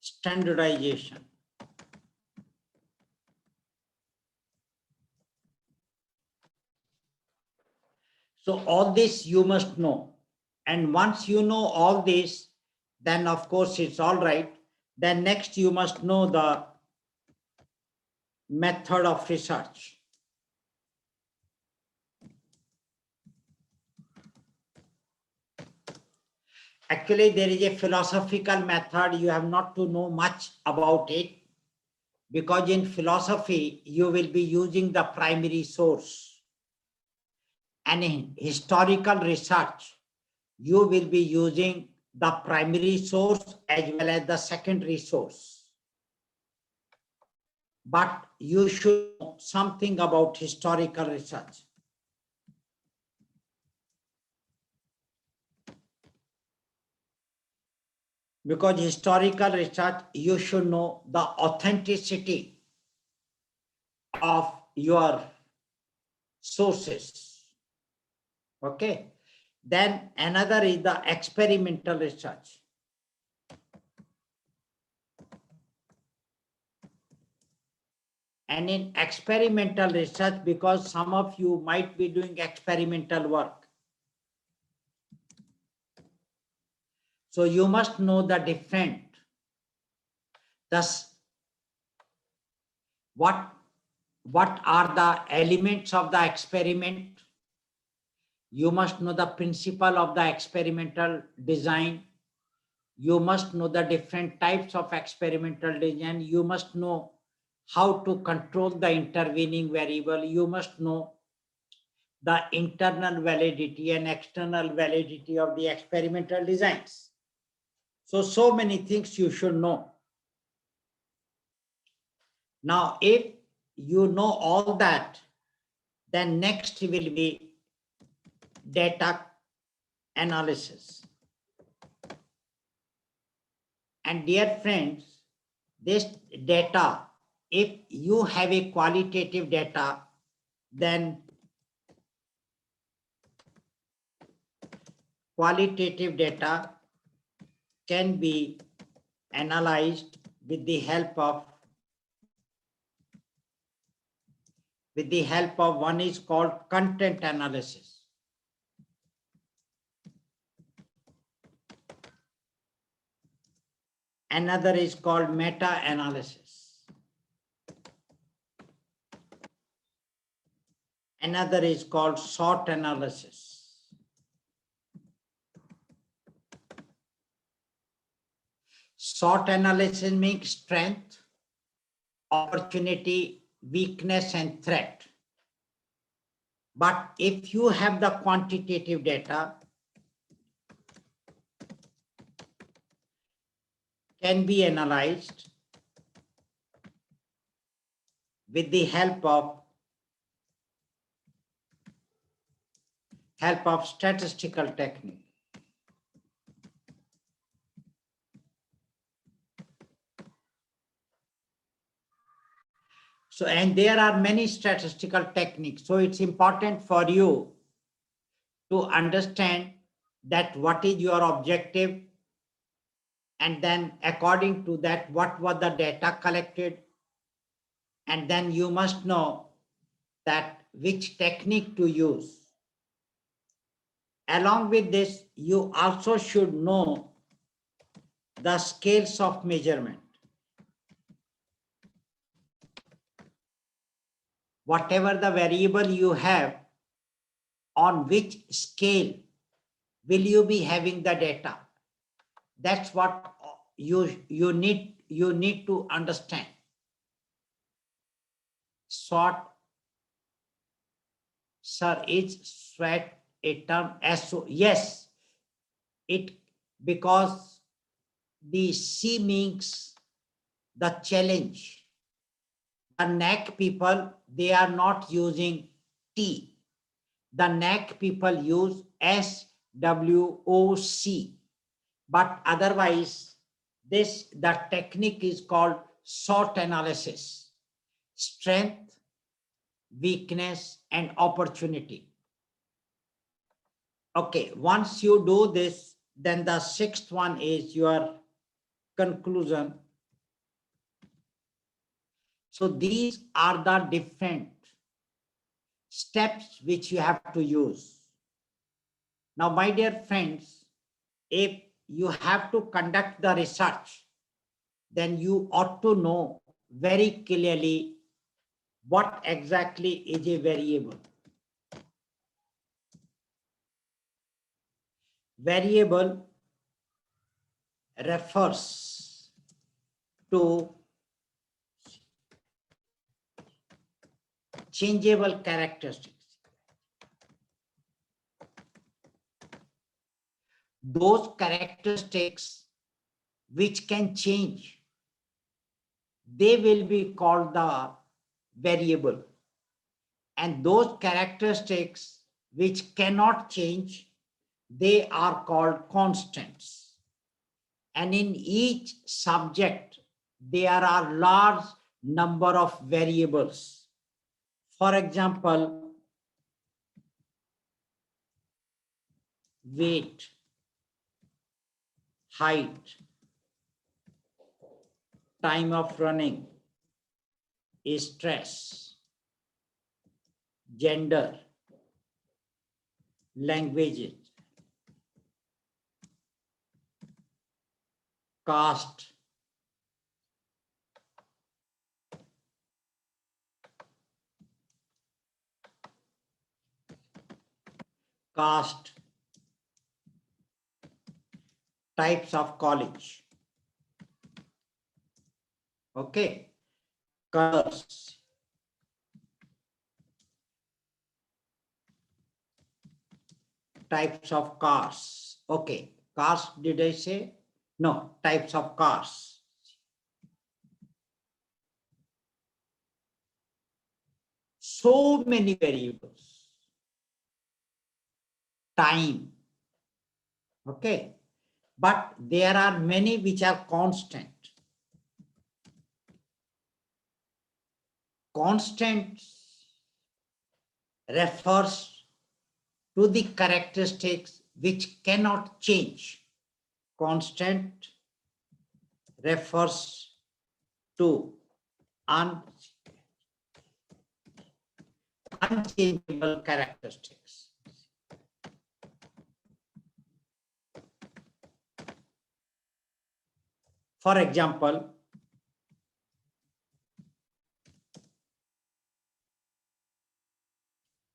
standardization. So all this you must know. And once you know all this, then of course it's all right. Then next you must know the method of research. Actually, there is a philosophical method. You have not to know much about it, because in philosophy, you will be using the primary source. And in historical research, you will be using the primary source as well as the secondary source. But you should know something about historical research. Because historical research, you should know the authenticity of your sources. Okay. Then another is the experimental research. And in experimental research, because some of you might be doing experimental work, so you must know the different. Thus, what are the elements of the experiment? You must know the principle of the experimental design. You must know the different types of experimental design. You must know how to control the intervening variable. You must know the internal validity and external validity of the experimental designs. So many things you should know. Now, if you know all that, then next will be data analysis. And dear friends, this data, if you have a qualitative data, then qualitative data can be analyzed with the help of one is called content analysis. Another is called meta-analysis. Another is called SWOT analysis. SWOT analysis means strength, opportunity, weakness, and threat. But if you have the quantitative data, can be analyzed with the help of statistical technique. So, and there are many statistical techniques. So it's important for you to understand that what is your objective, and then according to that, what was the data collected, and then you must know that which technique to use. Along with this, you also should know the scales of measurement. Whatever the variable you have, on which scale will you be having the data? That's what you need to understand. SWOT, sir, is SWOT a term? Yes, it, because the C means the challenge. The NAC people, they are not using T. The NAC people use SWOC. But otherwise, the technique is called SWOT analysis: strength, weakness, and opportunity. Okay, once you do this, then the sixth one is your conclusion. So these are the different steps which you have to use. Now, my dear friends, if you have to conduct the research, then you ought to know very clearly what exactly is a variable. Variable refers to changeable characteristics. Those characteristics which can change, they will be called the variable. And those characteristics which cannot change, they are called constants. And in each subject, there are large number of variables. For example, weight, height, time of running, stress, gender, languages, caste, types of college, okay, colors, types of cars, okay, cars, did I say? No, types of cars. So many variables. Time, okay, but there are many which are constant. Constant refers to the characteristics which cannot change. Constant refers to unchangeable characteristics. For example,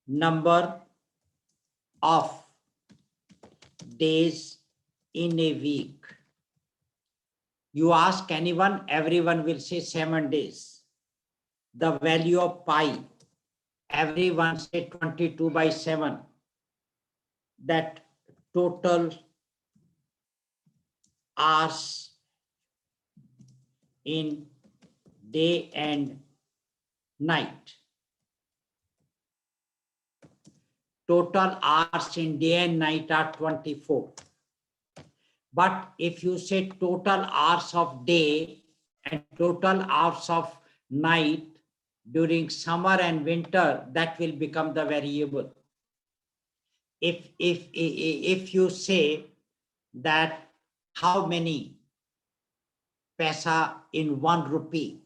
number of days in a week. You ask anyone, everyone will say 7 days. The value of pi, everyone say 22/7. That total hours in day and night. Total hours in day and night are 24. But if you say total hours of day and total hours of night during summer and winter, that will become the variable. If you say that how many paisa in 1 rupee,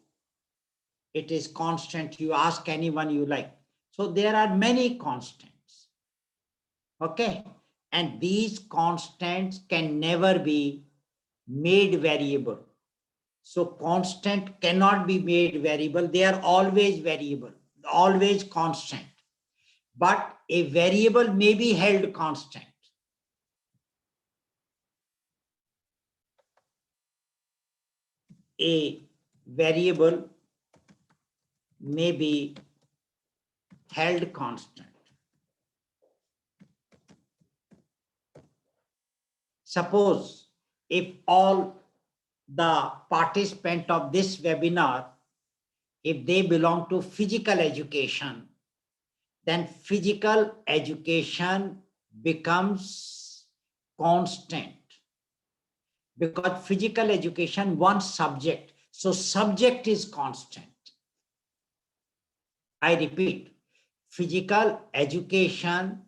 it is constant. You ask anyone you like. So there are many constants. Okay, and these constants can never be made variable. So constant cannot be made variable. They are always variable, always constant. But a variable may be held constant. a variable may be held constant. Suppose if all the participants of this webinar, if they belong to physical education, then physical education becomes constant, because physical education one subject, so subject is constant. I repeat, physical education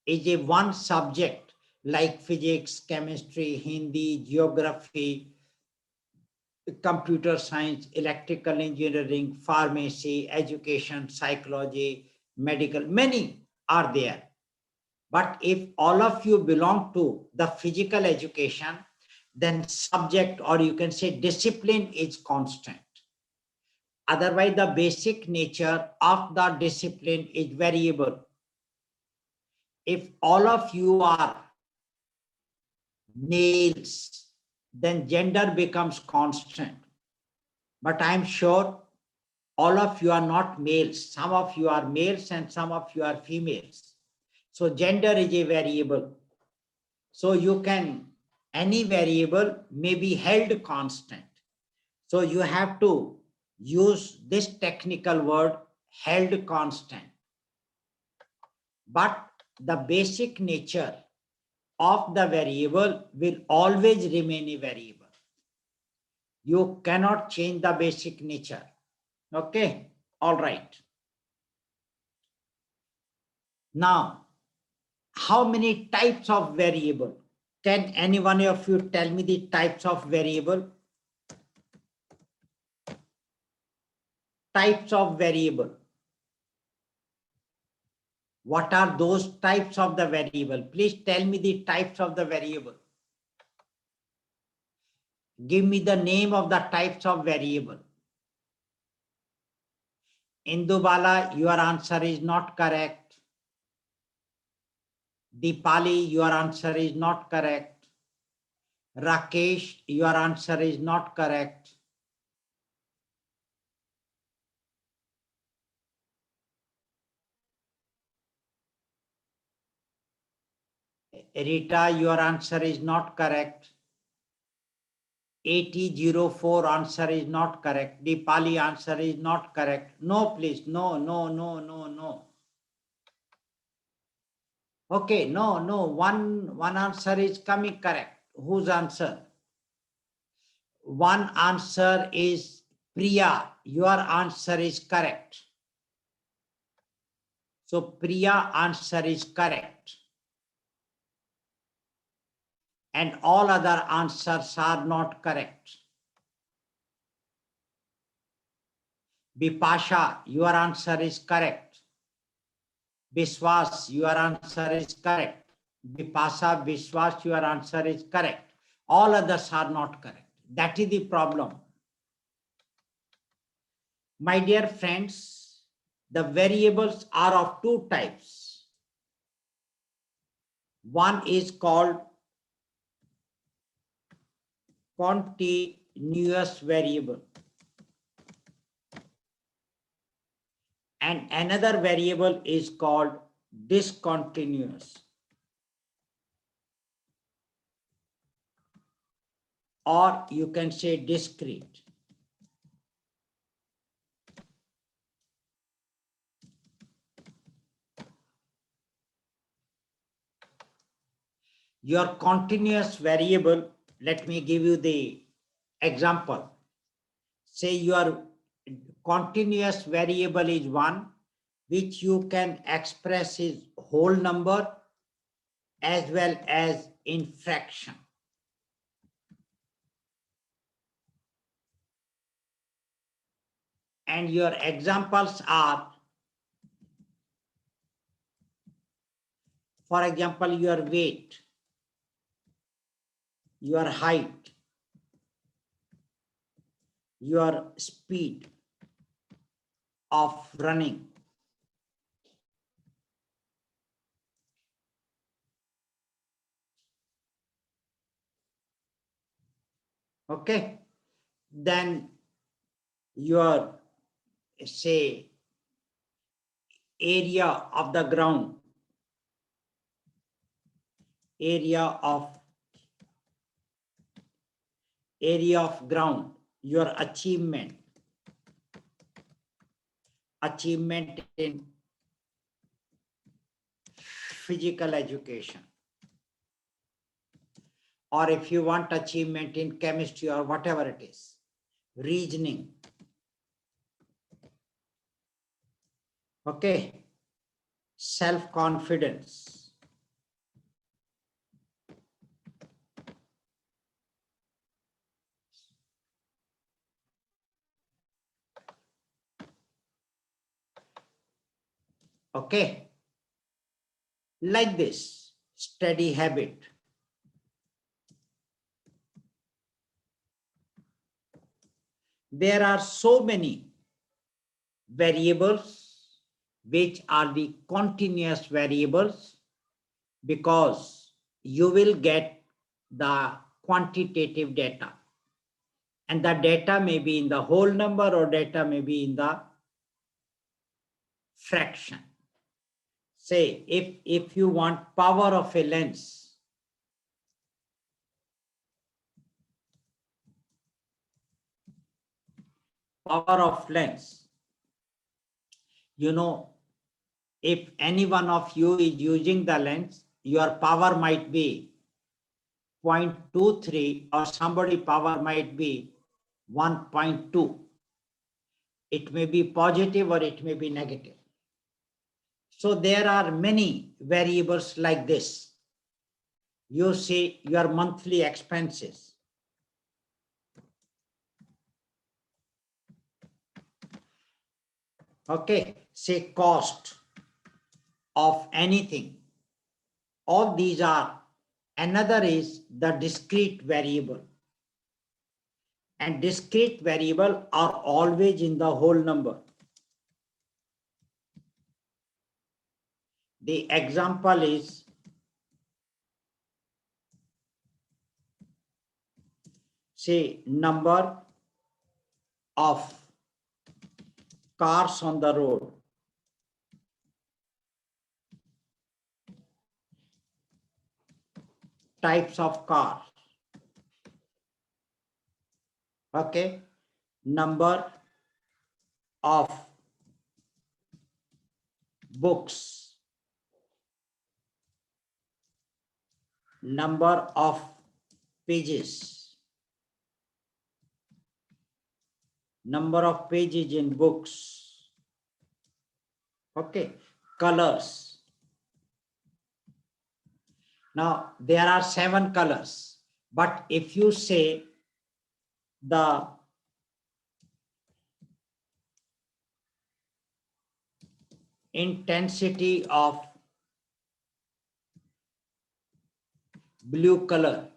is a one subject like physics, chemistry, Hindi, geography, computer science, electrical engineering, pharmacy, education, psychology, medical, many are there. But if all of you belong to the physical education, then subject, or you can say discipline, is constant. Otherwise, the basic nature of the discipline is variable. If all of you are males, then gender becomes constant. But I'm sure all of you are not males. Some of you are males and some of you are females. So gender is a variable. So you can, any variable may be held constant. So you have to use this technical word, held constant. But the basic nature of the variable will always remain a variable. You cannot change the basic nature. Okay, all right. Now, how many types of variable? Can any one of you tell me the types of variable? Types of variable. What are those types of the variable? Please tell me the types of the variable. Give me the name of the types of variable. Indubala, your answer is not correct. Deepali, your answer is not correct. Rakesh, your answer is not correct. Rita, your answer is not correct. 8004 answer is not correct. Deepali answer is not correct. No, please. No, no, no, no, no. Okay, no, no. One answer is coming correct. Whose answer? One answer is Priya. Your answer is correct. So Priya answer is correct. And all other answers are not correct. Bipasha, your answer is correct. Biswas, your answer is correct. Bipasa, Biswas, your answer is correct. All others are not correct. That is the problem. My dear friends, the variables are of two types. One is called continuous variable. And another variable is called discontinuous. Or you can say discrete. Your continuous variable, let me give you the example. Say your continuous variable is 1, which you can express as whole number as well as in fraction. And your examples are, for example, your weight, your height, your speed of running. Okay. then your, say, area of the ground, area of ground, your achievement in physical education, or if you want achievement in chemistry or whatever it is, reasoning. Okay, self-confidence. Okay, like this, steady habit. There are so many variables which are the continuous variables, because you will get the quantitative data, and the data may be in the whole number or data may be in the fraction. Say if you want power of a lens, you know, if any one of you is using the lens, your power might be 0.23 or somebody power might be 1.2. It may be positive or it may be negative. So there are many variables like this. You see your monthly expenses. Okay, say cost of anything. All these are. Another is the discrete variable. And discrete variable are always in the whole number. The example is, say, number of cars on the road. Types of cars. Okay. Number of books. Number of pages. Number of pages in books. Okay. Colors. Now, there are 7 colors, but if you say the intensity of blue color,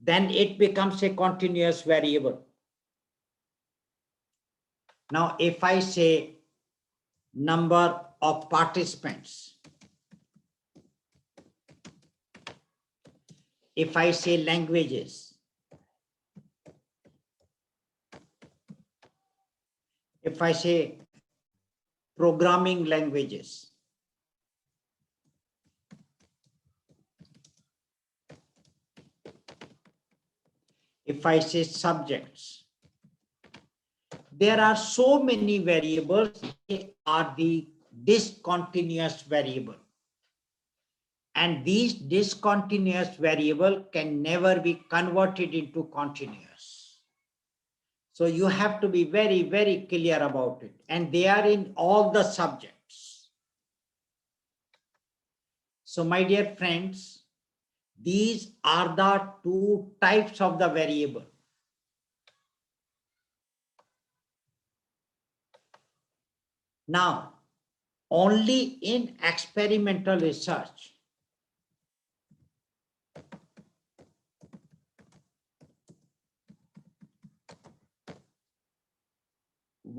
then it becomes a continuous variable. Now, if I say number of participants, if I say languages, if I say programming languages, if I say subjects, there are so many variables. They are the discontinuous variable. And these discontinuous variable can never be converted into continuous. So you have to be very, very clear about it. And they are in all the subjects. So my dear friends, these are the 2 types of the variable. Now, only in experimental research,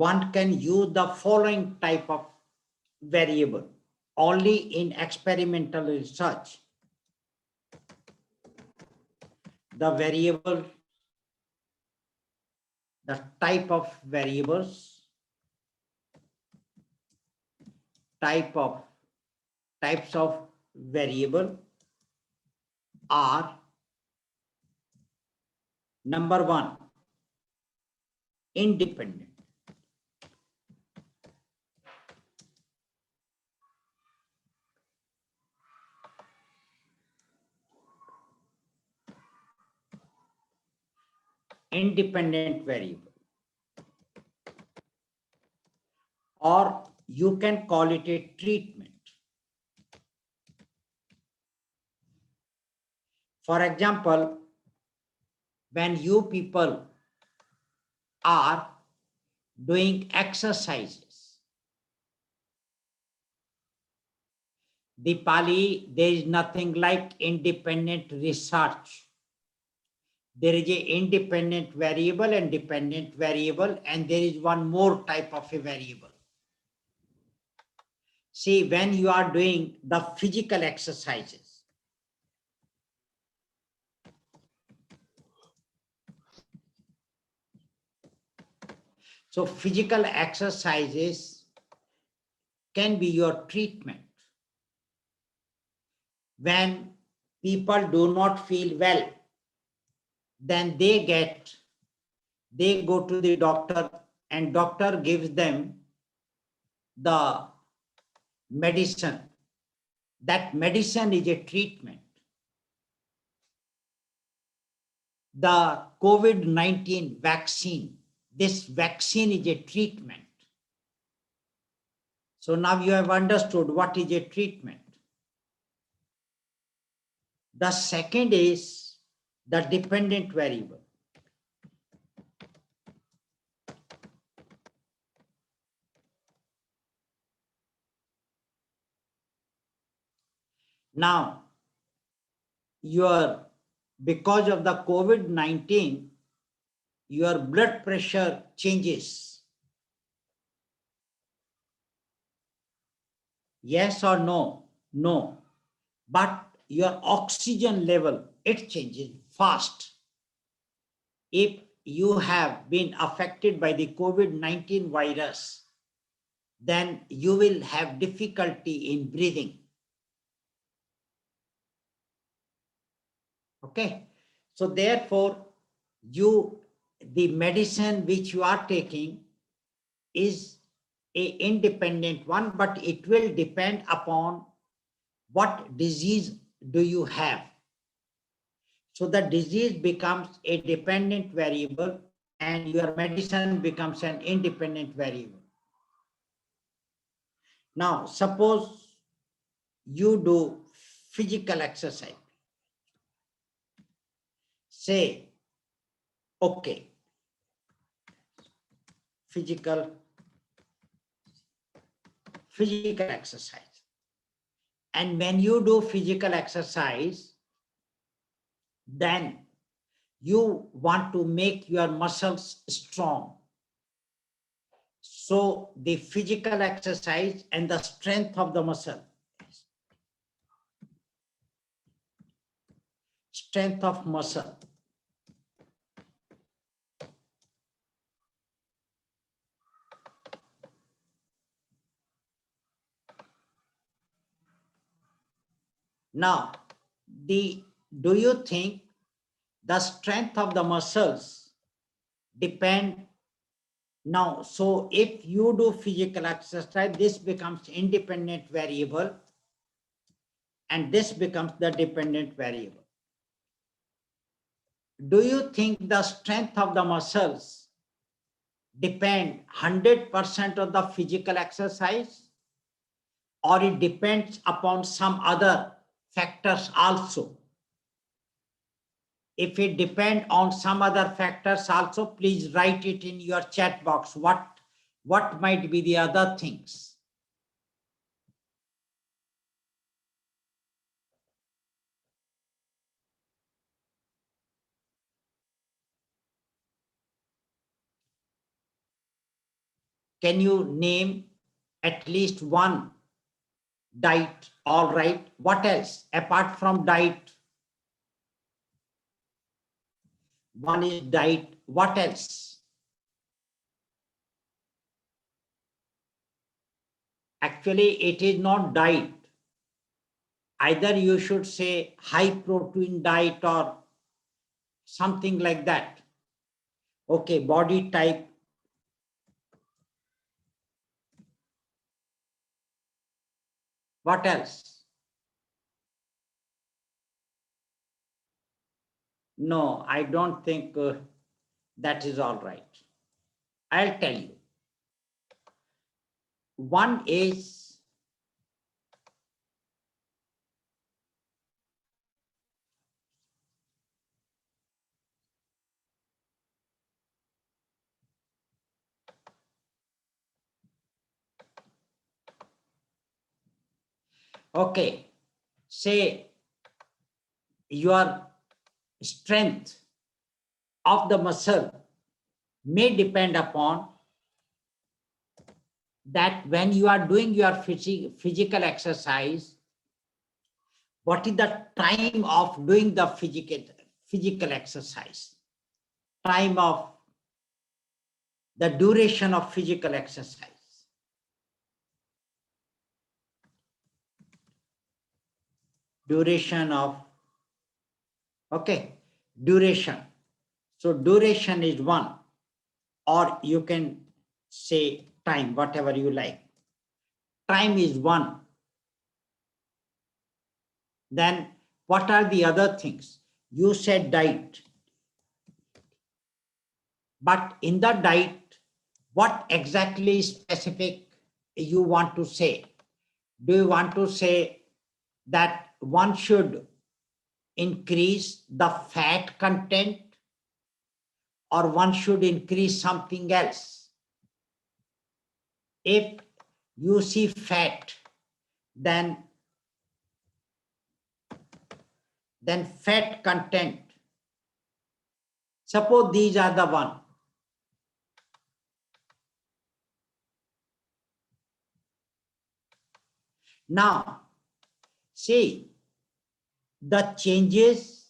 one can use the following type of variable only in experimental research. The variable, the type of variables, types of variable are: number one, independent. Independent variable, or you can call it a treatment. For example, when you people are doing exercises, Dipali, there is nothing like independent research. There is a independent variable and dependent variable, and there is one more type of a variable. See, when you are doing the physical exercises, so physical exercises can be your treatment. When people do not feel well, then they go to the doctor, and doctor gives them the medicine. That medicine is a treatment. The COVID-19 vaccine, this vaccine is a treatment. So now you have understood what is a treatment. The second is the dependent variable. Now, because of the COVID-19, your blood pressure changes. Yes or no? No. But your oxygen level, it changes fast. If you have been affected by the COVID-19 virus, then you will have difficulty in breathing. Okay. So therefore, the medicine which you are taking is a independent one, but it will depend upon what disease do you have. So the disease becomes a dependent variable and your medicine becomes an independent variable. Now, suppose you do physical exercise. Say, okay, physical exercise. And when you do physical exercise, then you want to make your muscles strong. So the physical exercise and the strength of the muscle, strength of muscle. Now, do you think the strength of the muscles depend now? So if you do physical exercise, this becomes independent variable and this becomes the dependent variable. Do you think the strength of the muscles depend 100% on the physical exercise, or it depends upon some other factors also? If it depends on some other factors also, please write it in your chat box. What might be the other things? can you name at least one diet? All right. What else apart from diet? One is diet. What else? Actually, it is not diet. Either you should say high protein diet or something like that. Okay, body type. What else? No, I don't think that is all right. I'll tell you. One is okay, say your strength of the muscle may depend upon that when you are doing your physical exercise, what is the time of doing the physical exercise? Time of the duration of physical exercise. Duration of, okay, duration. So duration is one, or you can say time, whatever you like. Time is one. Then what are the other things? You said diet. But in the diet, what exactly specific you want to say? Do you want to say that one should increase the fat content, or one should increase something else? If you see fat, then fat content. Suppose these are the one. Now, see, the changes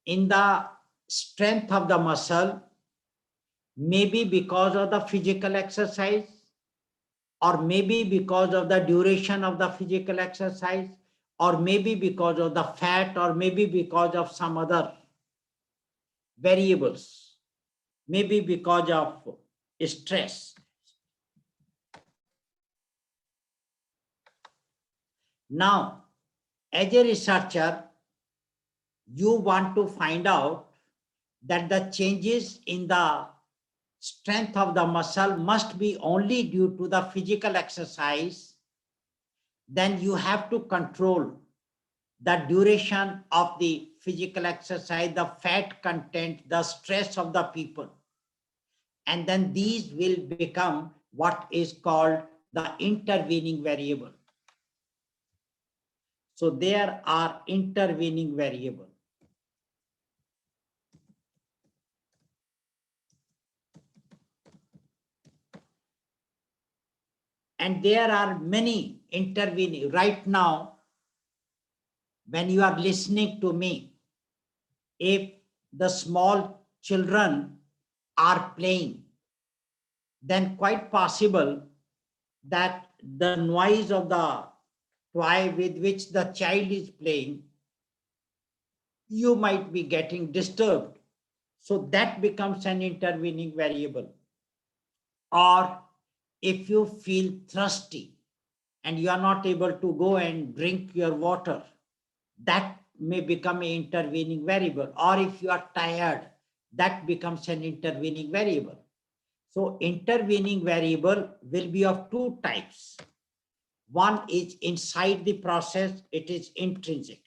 in the strength of the muscle may be because of the physical exercise, or maybe because of the duration of the physical exercise, or maybe because of the fat, or maybe because of some other variables, maybe because of stress. Now, as a researcher, you want to find out that the changes in the strength of the muscle must be only due to the physical exercise. Then you have to control the duration of the physical exercise, the fat content, the stress of the people. And then these will become what is called the intervening variable. So there are intervening variables. And there are many intervening. Right now, when you are listening to me, if the small children are playing, then quite possible that the noise of the toy with which the child is playing, you might be getting disturbed. So that becomes an intervening variable. Or if you feel thirsty and you are not able to go and drink your water, that may become an intervening variable. Or if you are tired, that becomes an intervening variable. So intervening variable will be of two types. One is inside the process, it is intrinsic.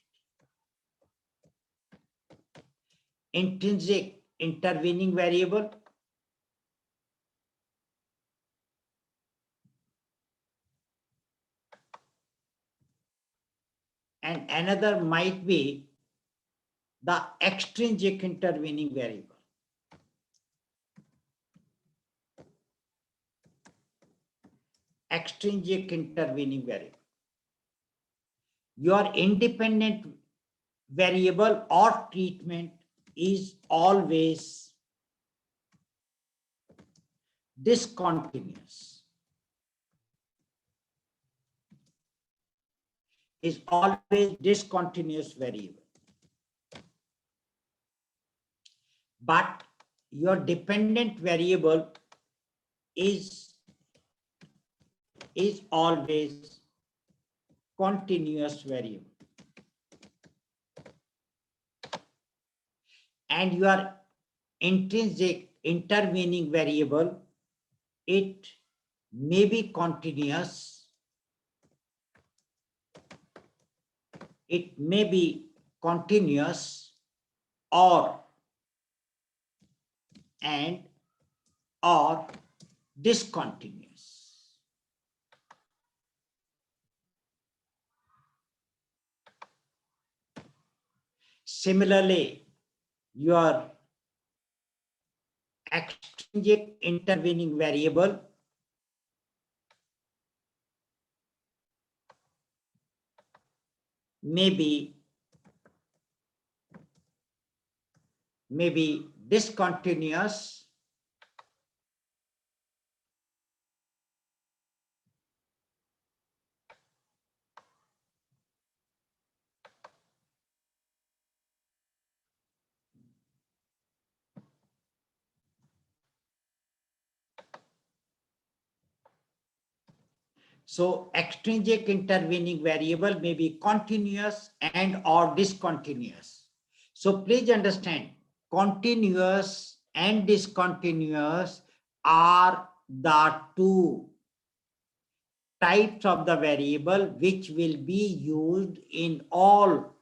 Intrinsic intervening variable. And another might be the extrinsic intervening variable. extrinsic intervening variable. Your independent variable or treatment is always discontinuous. Is always discontinuous variable. But your dependent variable is always continuous variable. And your intrinsic intervening variable, it may be continuous, it may be continuous or discontinuous. Similarly, your extrinsic intervening variable may be discontinuous So extrinsic intervening variable may be continuous and or discontinuous. So please understand, continuous and discontinuous are the two types of the variable which will be used in all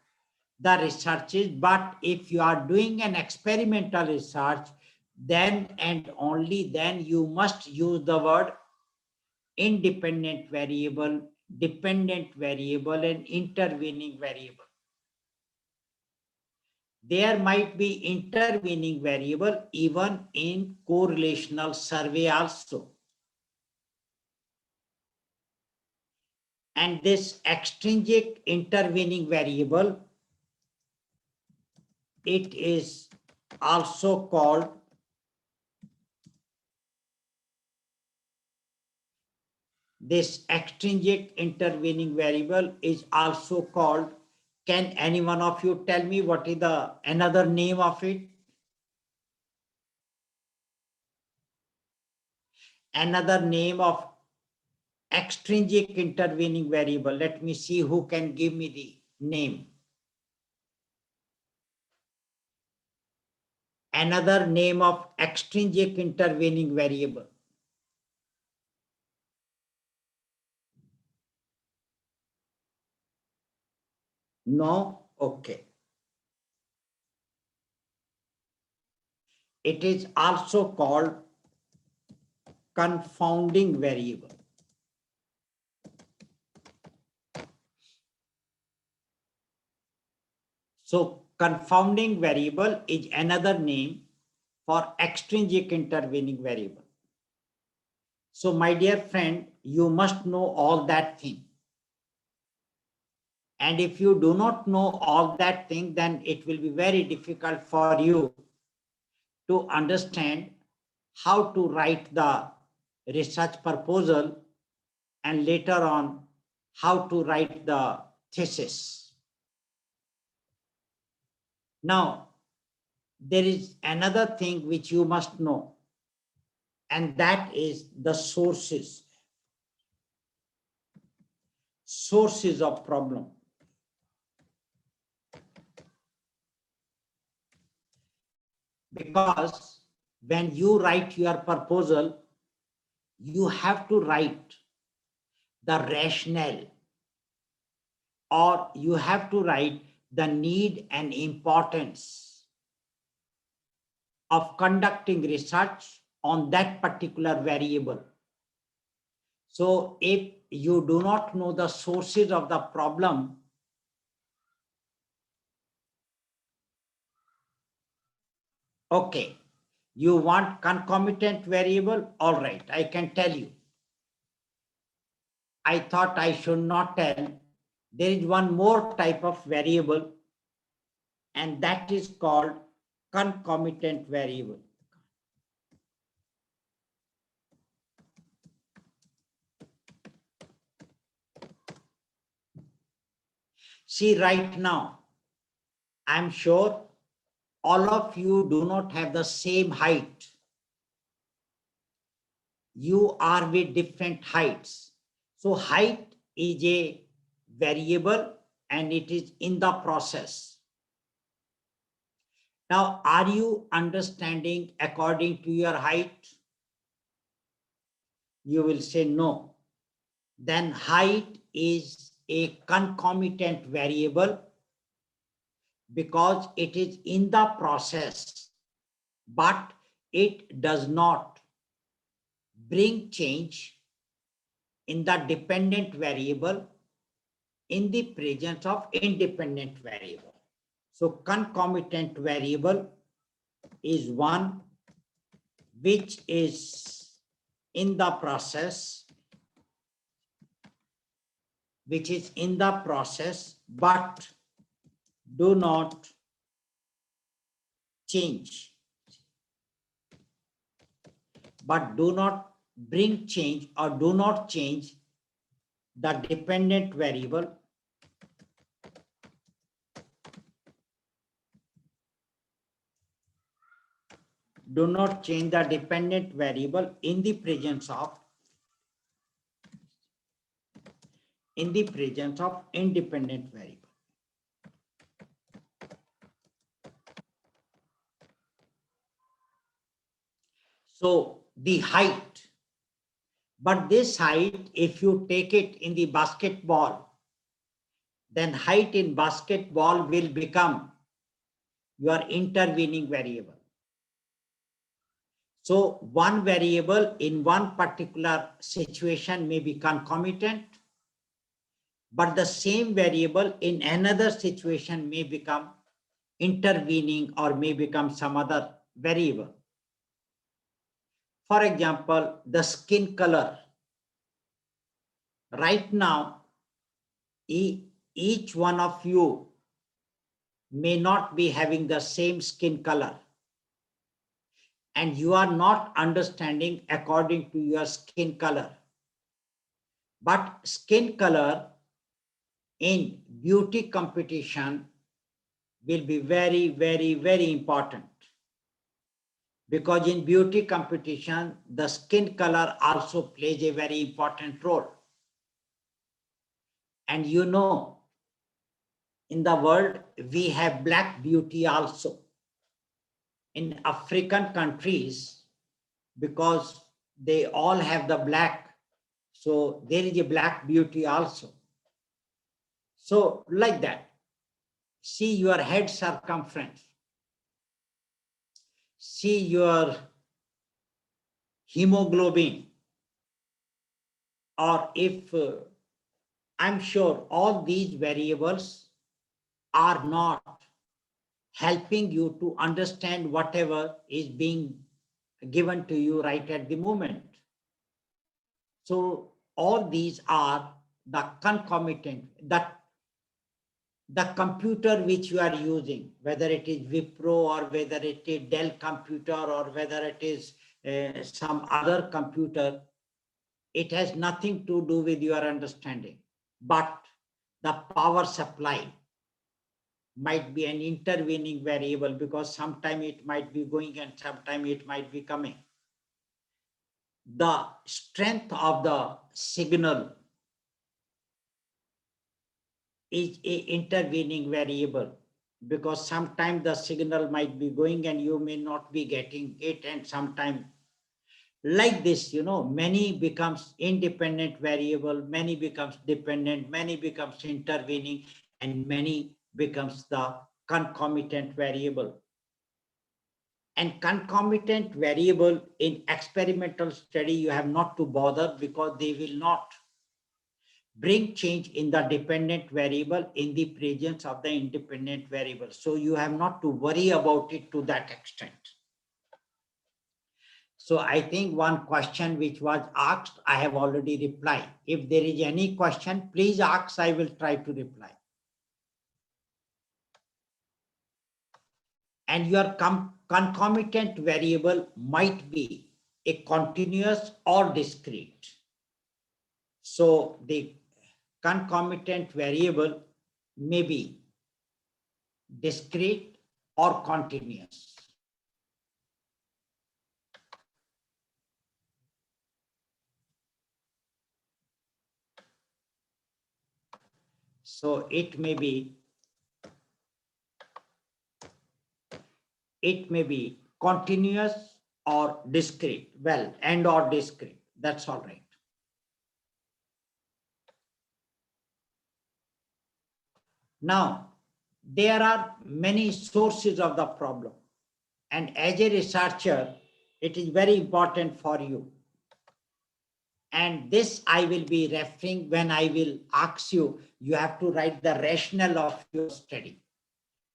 the researches. But if you are doing an experimental research, then and only then you must use the word independent variable, dependent variable, and intervening variable. There might be intervening variable even in correlational survey also. And this extrinsic intervening variable, it is also called can any one of you tell me what is the another name of it? Another name of extrinsic intervening variable. Let me see who can give me the name. Another name of extrinsic intervening variable. No? Okay. It is also called confounding variable. So confounding variable is another name for extrinsic intervening variable. So my dear friend, you must know all that thing. And if you do not know all that thing, then it will be very difficult for you to understand how to write the research proposal and later on how to write the thesis. Now, there is another thing which you must know, and that is the sources. Sources of problem. Because when you write your proposal, you have to write the rationale, or you have to write the need and importance of conducting research on that particular variable. So if you do not know the sources of the problem, okay, you want concomitant variable, all right, I can tell you. I thought I should not tell. There is one more type of variable, and that is called concomitant variable. See, right now, I'm sure all of you do not have the same height. You are with different heights. So height is a variable and it is in the process. Now, are you understanding according to your height? You will say no. Then height is a concomitant variable because it is in the process, but it does not bring change in the dependent variable in the presence of independent variable. So concomitant variable is one which is in the process, but do not change, but do not bring change or do not change the dependent variable in the presence of independent variable. So the height, but this height, if you take it in the basketball, then height in basketball will become your intervening variable. So one variable in one particular situation may be concomitant, but the same variable in another situation may become intervening or may become some other variable. For example, the skin color. Right now, each one of you may not be having the same skin color, and you are not understanding according to your skin color. But skin color in beauty competition will be very, very, very important. Because in beauty competition, the skin color also plays a very important role. And you know, in the world, we have black beauty also. In African countries, because they all have the black, so there is a black beauty also. So like that, see your head circumference, see your hemoglobin, or if I'm sure all these variables are not helping you to understand whatever is being given to you right at the moment. So all these are the concomitant, that the computer which you are using, whether it is Wipro or whether it is Dell computer or whether it is some other computer, it has nothing to do with your understanding. But the power supply might be an intervening variable because sometime it might be going and sometime it might be coming. The strength of the signal is a intervening variable because sometimes the signal might be going and you may not be getting it, and sometime like this, you know, many becomes independent variable, many becomes dependent, many becomes intervening, and many becomes the concomitant variable. And concomitant variable in experimental study, you have not to bother because they will not bring change in the dependent variable in the presence of the independent variable. So you have not to worry about it to that extent. So I think one question which was asked, I have already replied. If there is any question, please ask, I will try to reply. And your concomitant variable might be a continuous or discrete. So the concomitant variable may be discrete or continuous. So it may be continuous or discrete. Well, and or discrete. That's all right. Now, there are many sources of the problem. And as a researcher, it is very important for you. And this I will be referring when I will ask you, you have to write the rationale of your study.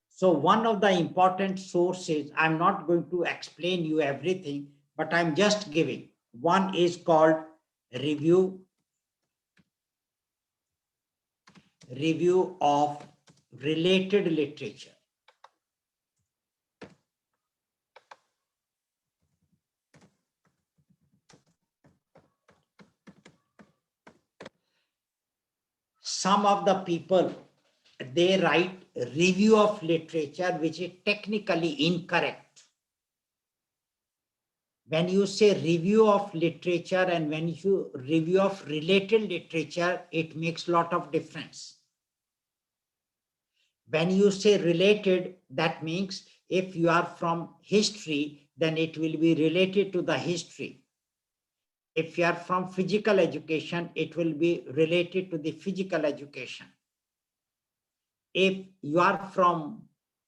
So one of the important sources, I'm not going to explain you everything, but I'm just giving. One is called review of related literature. Some of the people, they write review of literature, which is technically incorrect. When you say review of literature and when you review of related literature, it makes a lot of difference. When you say related, that means if you are from history, then it will be related to the history. If you are from physical education, it will be related to the physical education. If you are from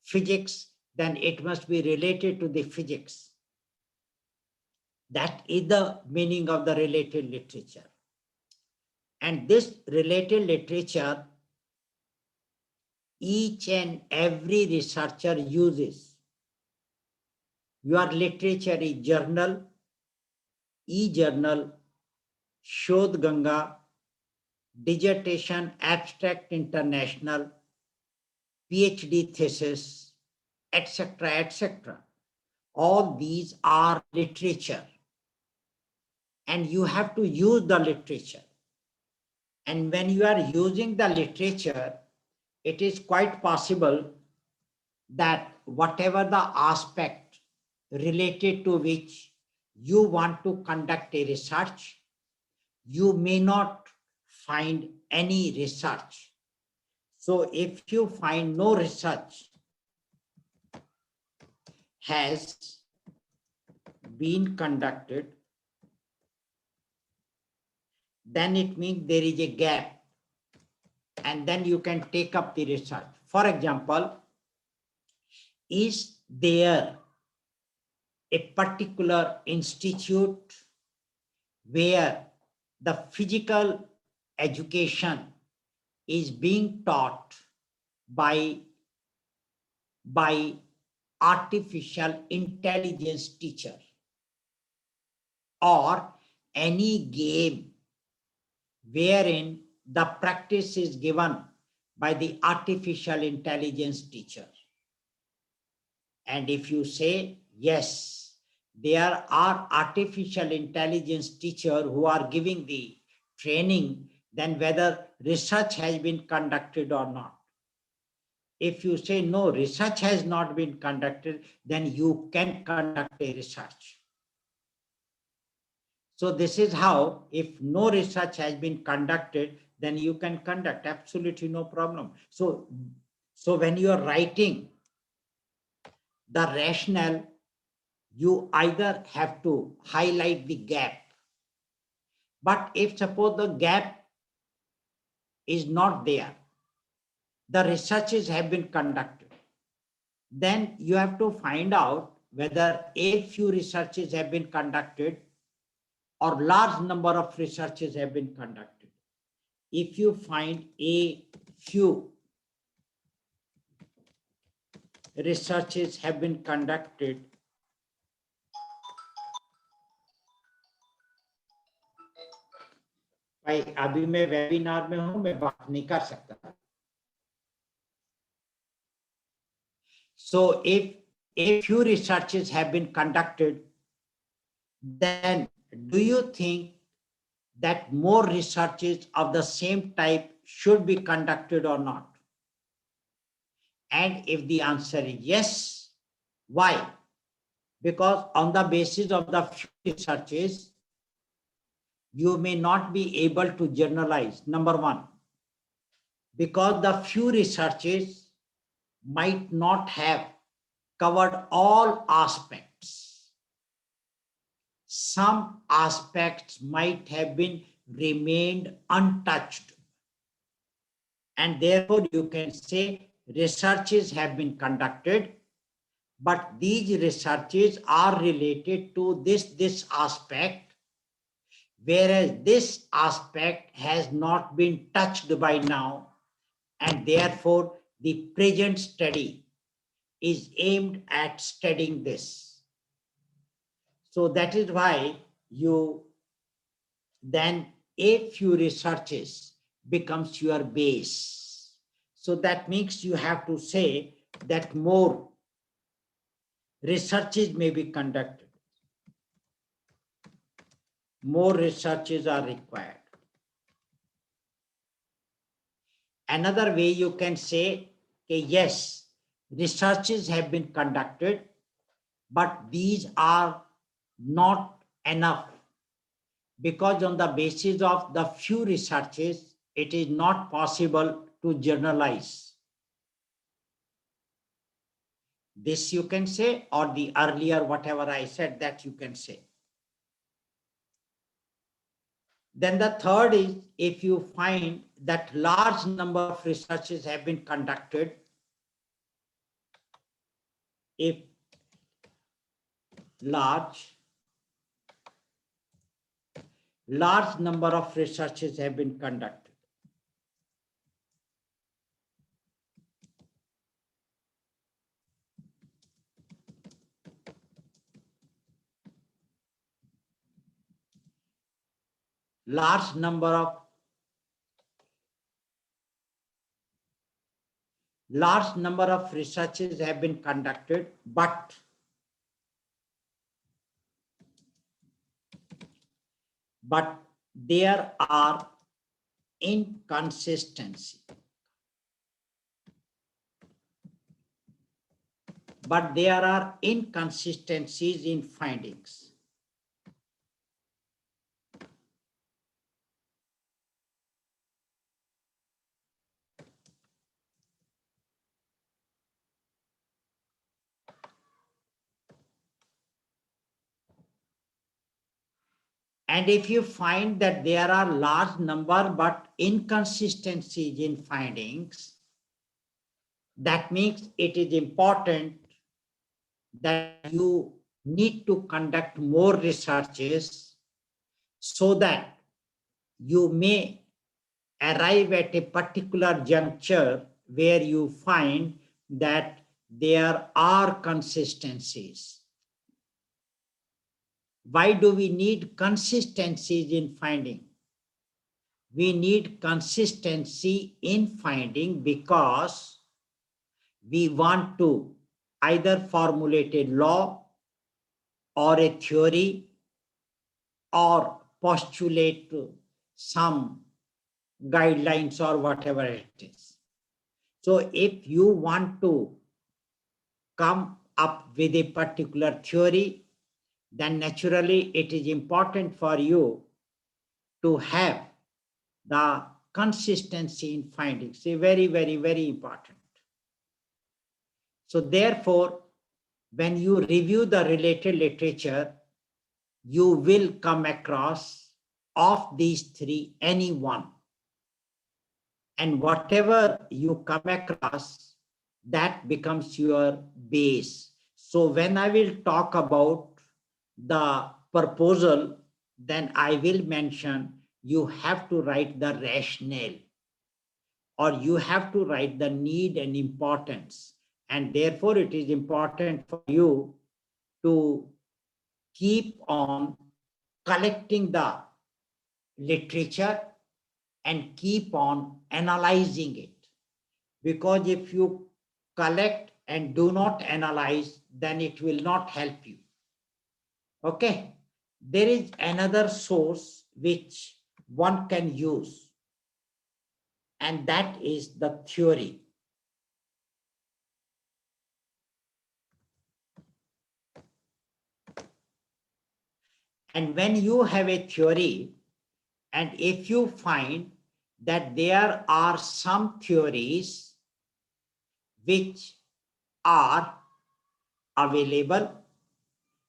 physics, then it must be related to the physics. That is the meaning of the related literature. And this related literature, each and every researcher uses. Your literature is journal, e-journal, Shodh Ganga, dissertation, abstract international, PhD thesis, etc., etc. All these are literature. And you have to use the literature. And when you are using the literature, it is quite possible that whatever the aspect related to which you want to conduct a research, you may not find any research. So if you find no research has been conducted, then it means there is a gap, and then you can take up the research. For example, is there a particular institute where the physical education is being taught by artificial intelligence teacher, or any game wherein the practice is given by the artificial intelligence teacher? And if you say yes, there are artificial intelligence teachers who are giving the training, then whether research has been conducted or not. If you say no, research has not been conducted, then you can conduct a research. So this is how, if no research has been conducted, then you can conduct, absolutely no problem. So when you are writing the rationale, you either have to highlight the gap. But if suppose the gap is not there, the researches have been conducted, then you have to find out whether a few researches have been conducted or large number of researches have been conducted. If you find a few researches have been conducted, भाई अभी मैं webinar में हूं, मैं बात नहीं कर सकता. So if a few researches have been conducted, then do you think that more researches of the same type should be conducted or not? And if the answer is yes, why? Because on the basis of the few researches, you may not be able to generalize, number one, because the few researches might not have covered all aspects. Some aspects might have been remained untouched. And therefore you can say researches have been conducted, but these researches are related to this aspect, whereas this aspect has not been touched by now, and therefore the present study is aimed at studying this. So that is why you then a few researches becomes your base. So that means you have to say that more researches may be conducted. More researches are required. Another way you can say, okay, yes, researches have been conducted, but these are not enough, because on the basis of the few researches, it is not possible to generalize. This you can say, or the earlier whatever I said, that you can say. Then the third is, if you find that large number of researches have been conducted, if large number of researches have been conducted, large number of researches have been conducted, but there are inconsistencies. But there are inconsistencies in findings. And if you find that there are large number but inconsistencies in findings, that means it is important that you need to conduct more researches so that you may arrive at a particular juncture where you find that there are consistencies. Why do we need consistencies in finding? We need consistency in finding because we want to either formulate a law or a theory or postulate some guidelines or whatever it is. So if you want to come up with a particular theory, then naturally it is important for you to have the consistency in findings. Very, very, very important. So therefore, when you review the related literature, you will come across of these three, any one. And whatever you come across, that becomes your base. So when I will talk about the proposal, then I will mention you have to write the rationale, or you have to write the need and importance. And therefore it is important for you to keep on collecting the literature and keep on analyzing it. Because if you collect and do not analyze, then it will not help you. Okay. There is another source which one can use, and that is the theory. And when you have a theory, and if you find that there are some theories which are available,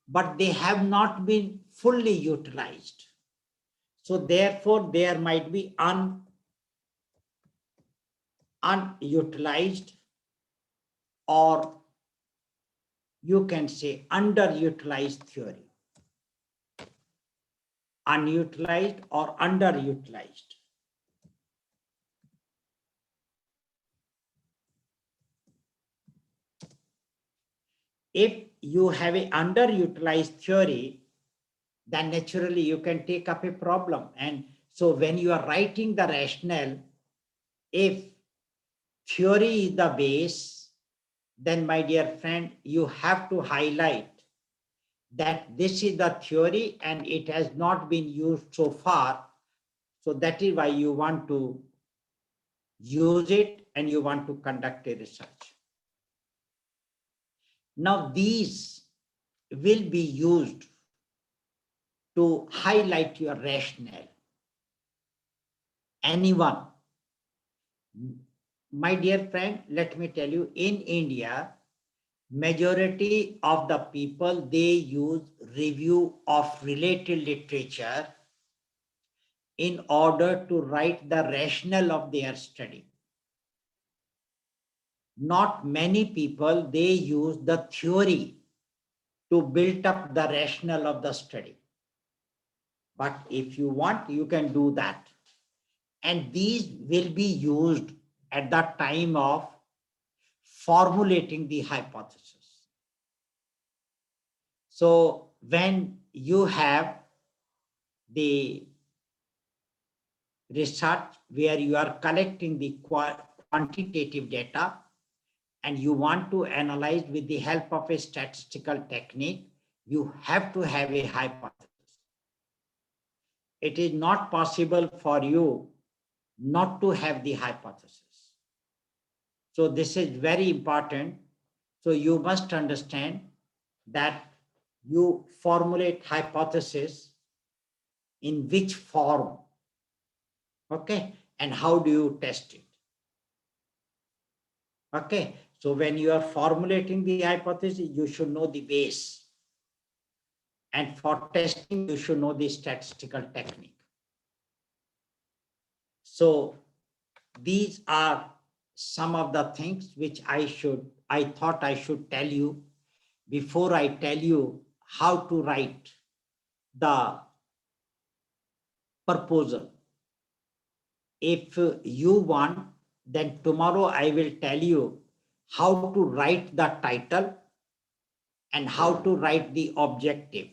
but they have not been fully utilized. So therefore, there might be unutilized, or you can say underutilized theory. Unutilized or underutilized. If you have an underutilized theory, then naturally you can take up a problem. And so when you are writing the rationale, if theory is the base, then my dear friend, you have to highlight that this is the theory and it has not been used so far. So that is why you want to use it and you want to conduct a research. Now these will be used to highlight your rationale. Anyone, my dear friend, let me tell you, in India, majority of the people, they use review of related literature in order to write the rationale of their study. Not many people, they use the theory to build up the rationale of the study. But if you want, you can do that. And these will be used at the time of formulating the hypothesis. So when you have the research where you are collecting the quantitative data and you want to analyze with the help of a statistical technique, you have to have a hypothesis. It is not possible for you not to have the hypothesis. So this is very important. So you must understand that you formulate hypothesis in which form, okay, and how do you test it? Okay, so when you are formulating the hypothesis, you should know the base. And for testing, you should know the statistical technique. So these are some of the things which I thought I should tell you before I tell you how to write the proposal. If you want, then tomorrow I will tell you how to write the title and how to write the objective.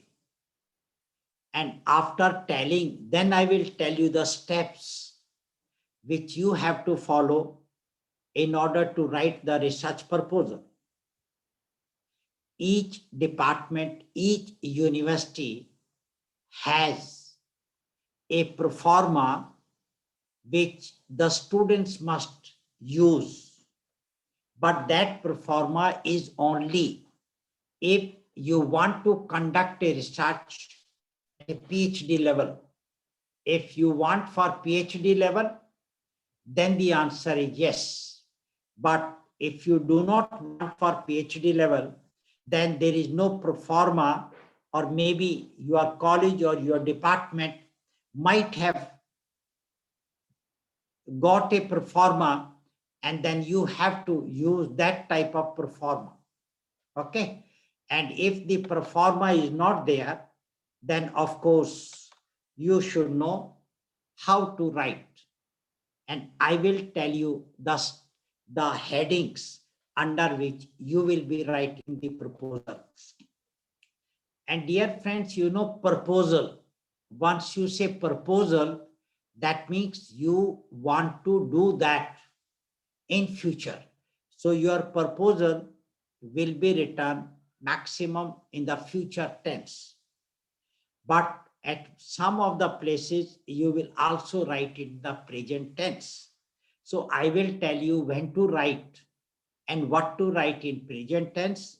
And after telling, then I will tell you the steps which you have to follow in order to write the research proposal. Each department, each university has a pro forma which the students must use. But that pro forma is only if you want to conduct a research at a PhD level. If you want for PhD level, then the answer is yes. But if you do not want for PhD level, then there is no pro forma, or maybe your college or your department might have got a pro forma, and then you have to use that type of pro forma. Okay. And if the pro forma is not there, then of course you should know how to write. And I will tell you thus the headings under which you will be writing the proposal. And dear friends, you know, proposal, once you say proposal, That means you want to do that in future. So your proposal will be written maximum in the future tense. But at some of the places, you will also write in the present tense. So I will tell you when to write and what to write in present tense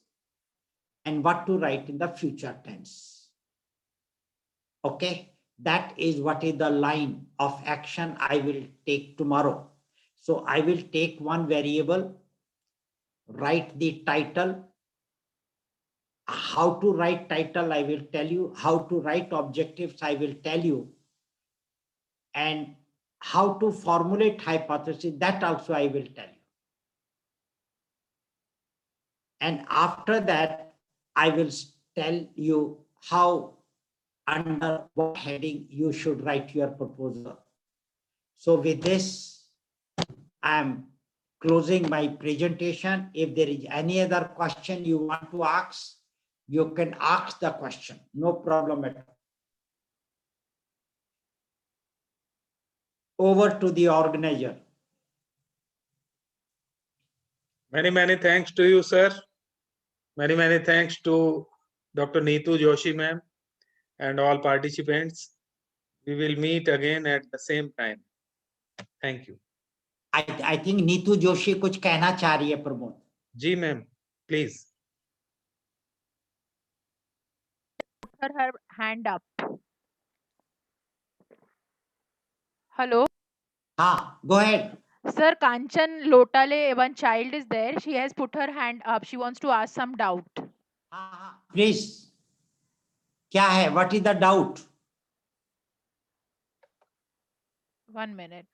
and what to write in the future tense. Okay, that is what is the line of action I will take tomorrow. So I will take one variable, write the title. How to write title, I will tell you. How to write objectives, I will tell you. And how to formulate hypothesis, that also I will tell you. And after that, I will tell you how, under what heading you should write your proposal. So with this, I am closing my presentation. If there is any other question you want to ask, you can ask the question. No problem at all. Over to the organizer. Many thanks to you, sir. Many thanks to Dr. Neetu Joshi ma'am and all participants. We will meet again at the same time. Thank you. I think Neetu Joshi कुछ कहना चाह रही है प्रमोद. जी ma'am, please. Her hand up. Hello. Go ahead. Sir, Kanchan Lotale, one child is there. She has put her hand up. She wants to ask some doubt. Please. क्या है? What is the doubt? 1 minute.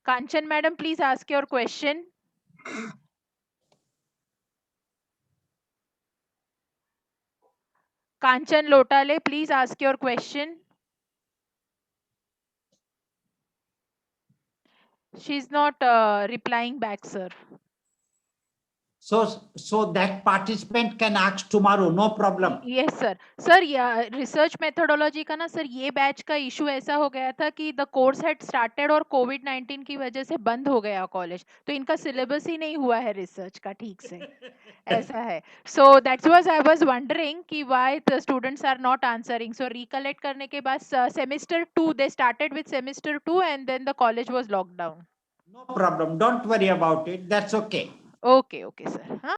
Kanchan madam, please ask your question. Kanchan Lotale, please ask your question. She's not replying back, sir. So that participant can ask tomorrow, no problem. Yes, sir. Sir, yeah, research methodology का ना sir ये batch का issue ऐसा हो गया था कि the course had started और COVID-19 की वजह से बंद हो गया कॉलेज, तो इनका सिलेबस ही नहीं हुआ है रिसर्च का ठीक से. ऐसा है. So that was I was wondering कि why the students are not answering. So recollect करने के बाद semester 2 they started with semester 2 and then the college was locked down. No problem. Don't worry about it. That's okay. Okay, sir. Huh?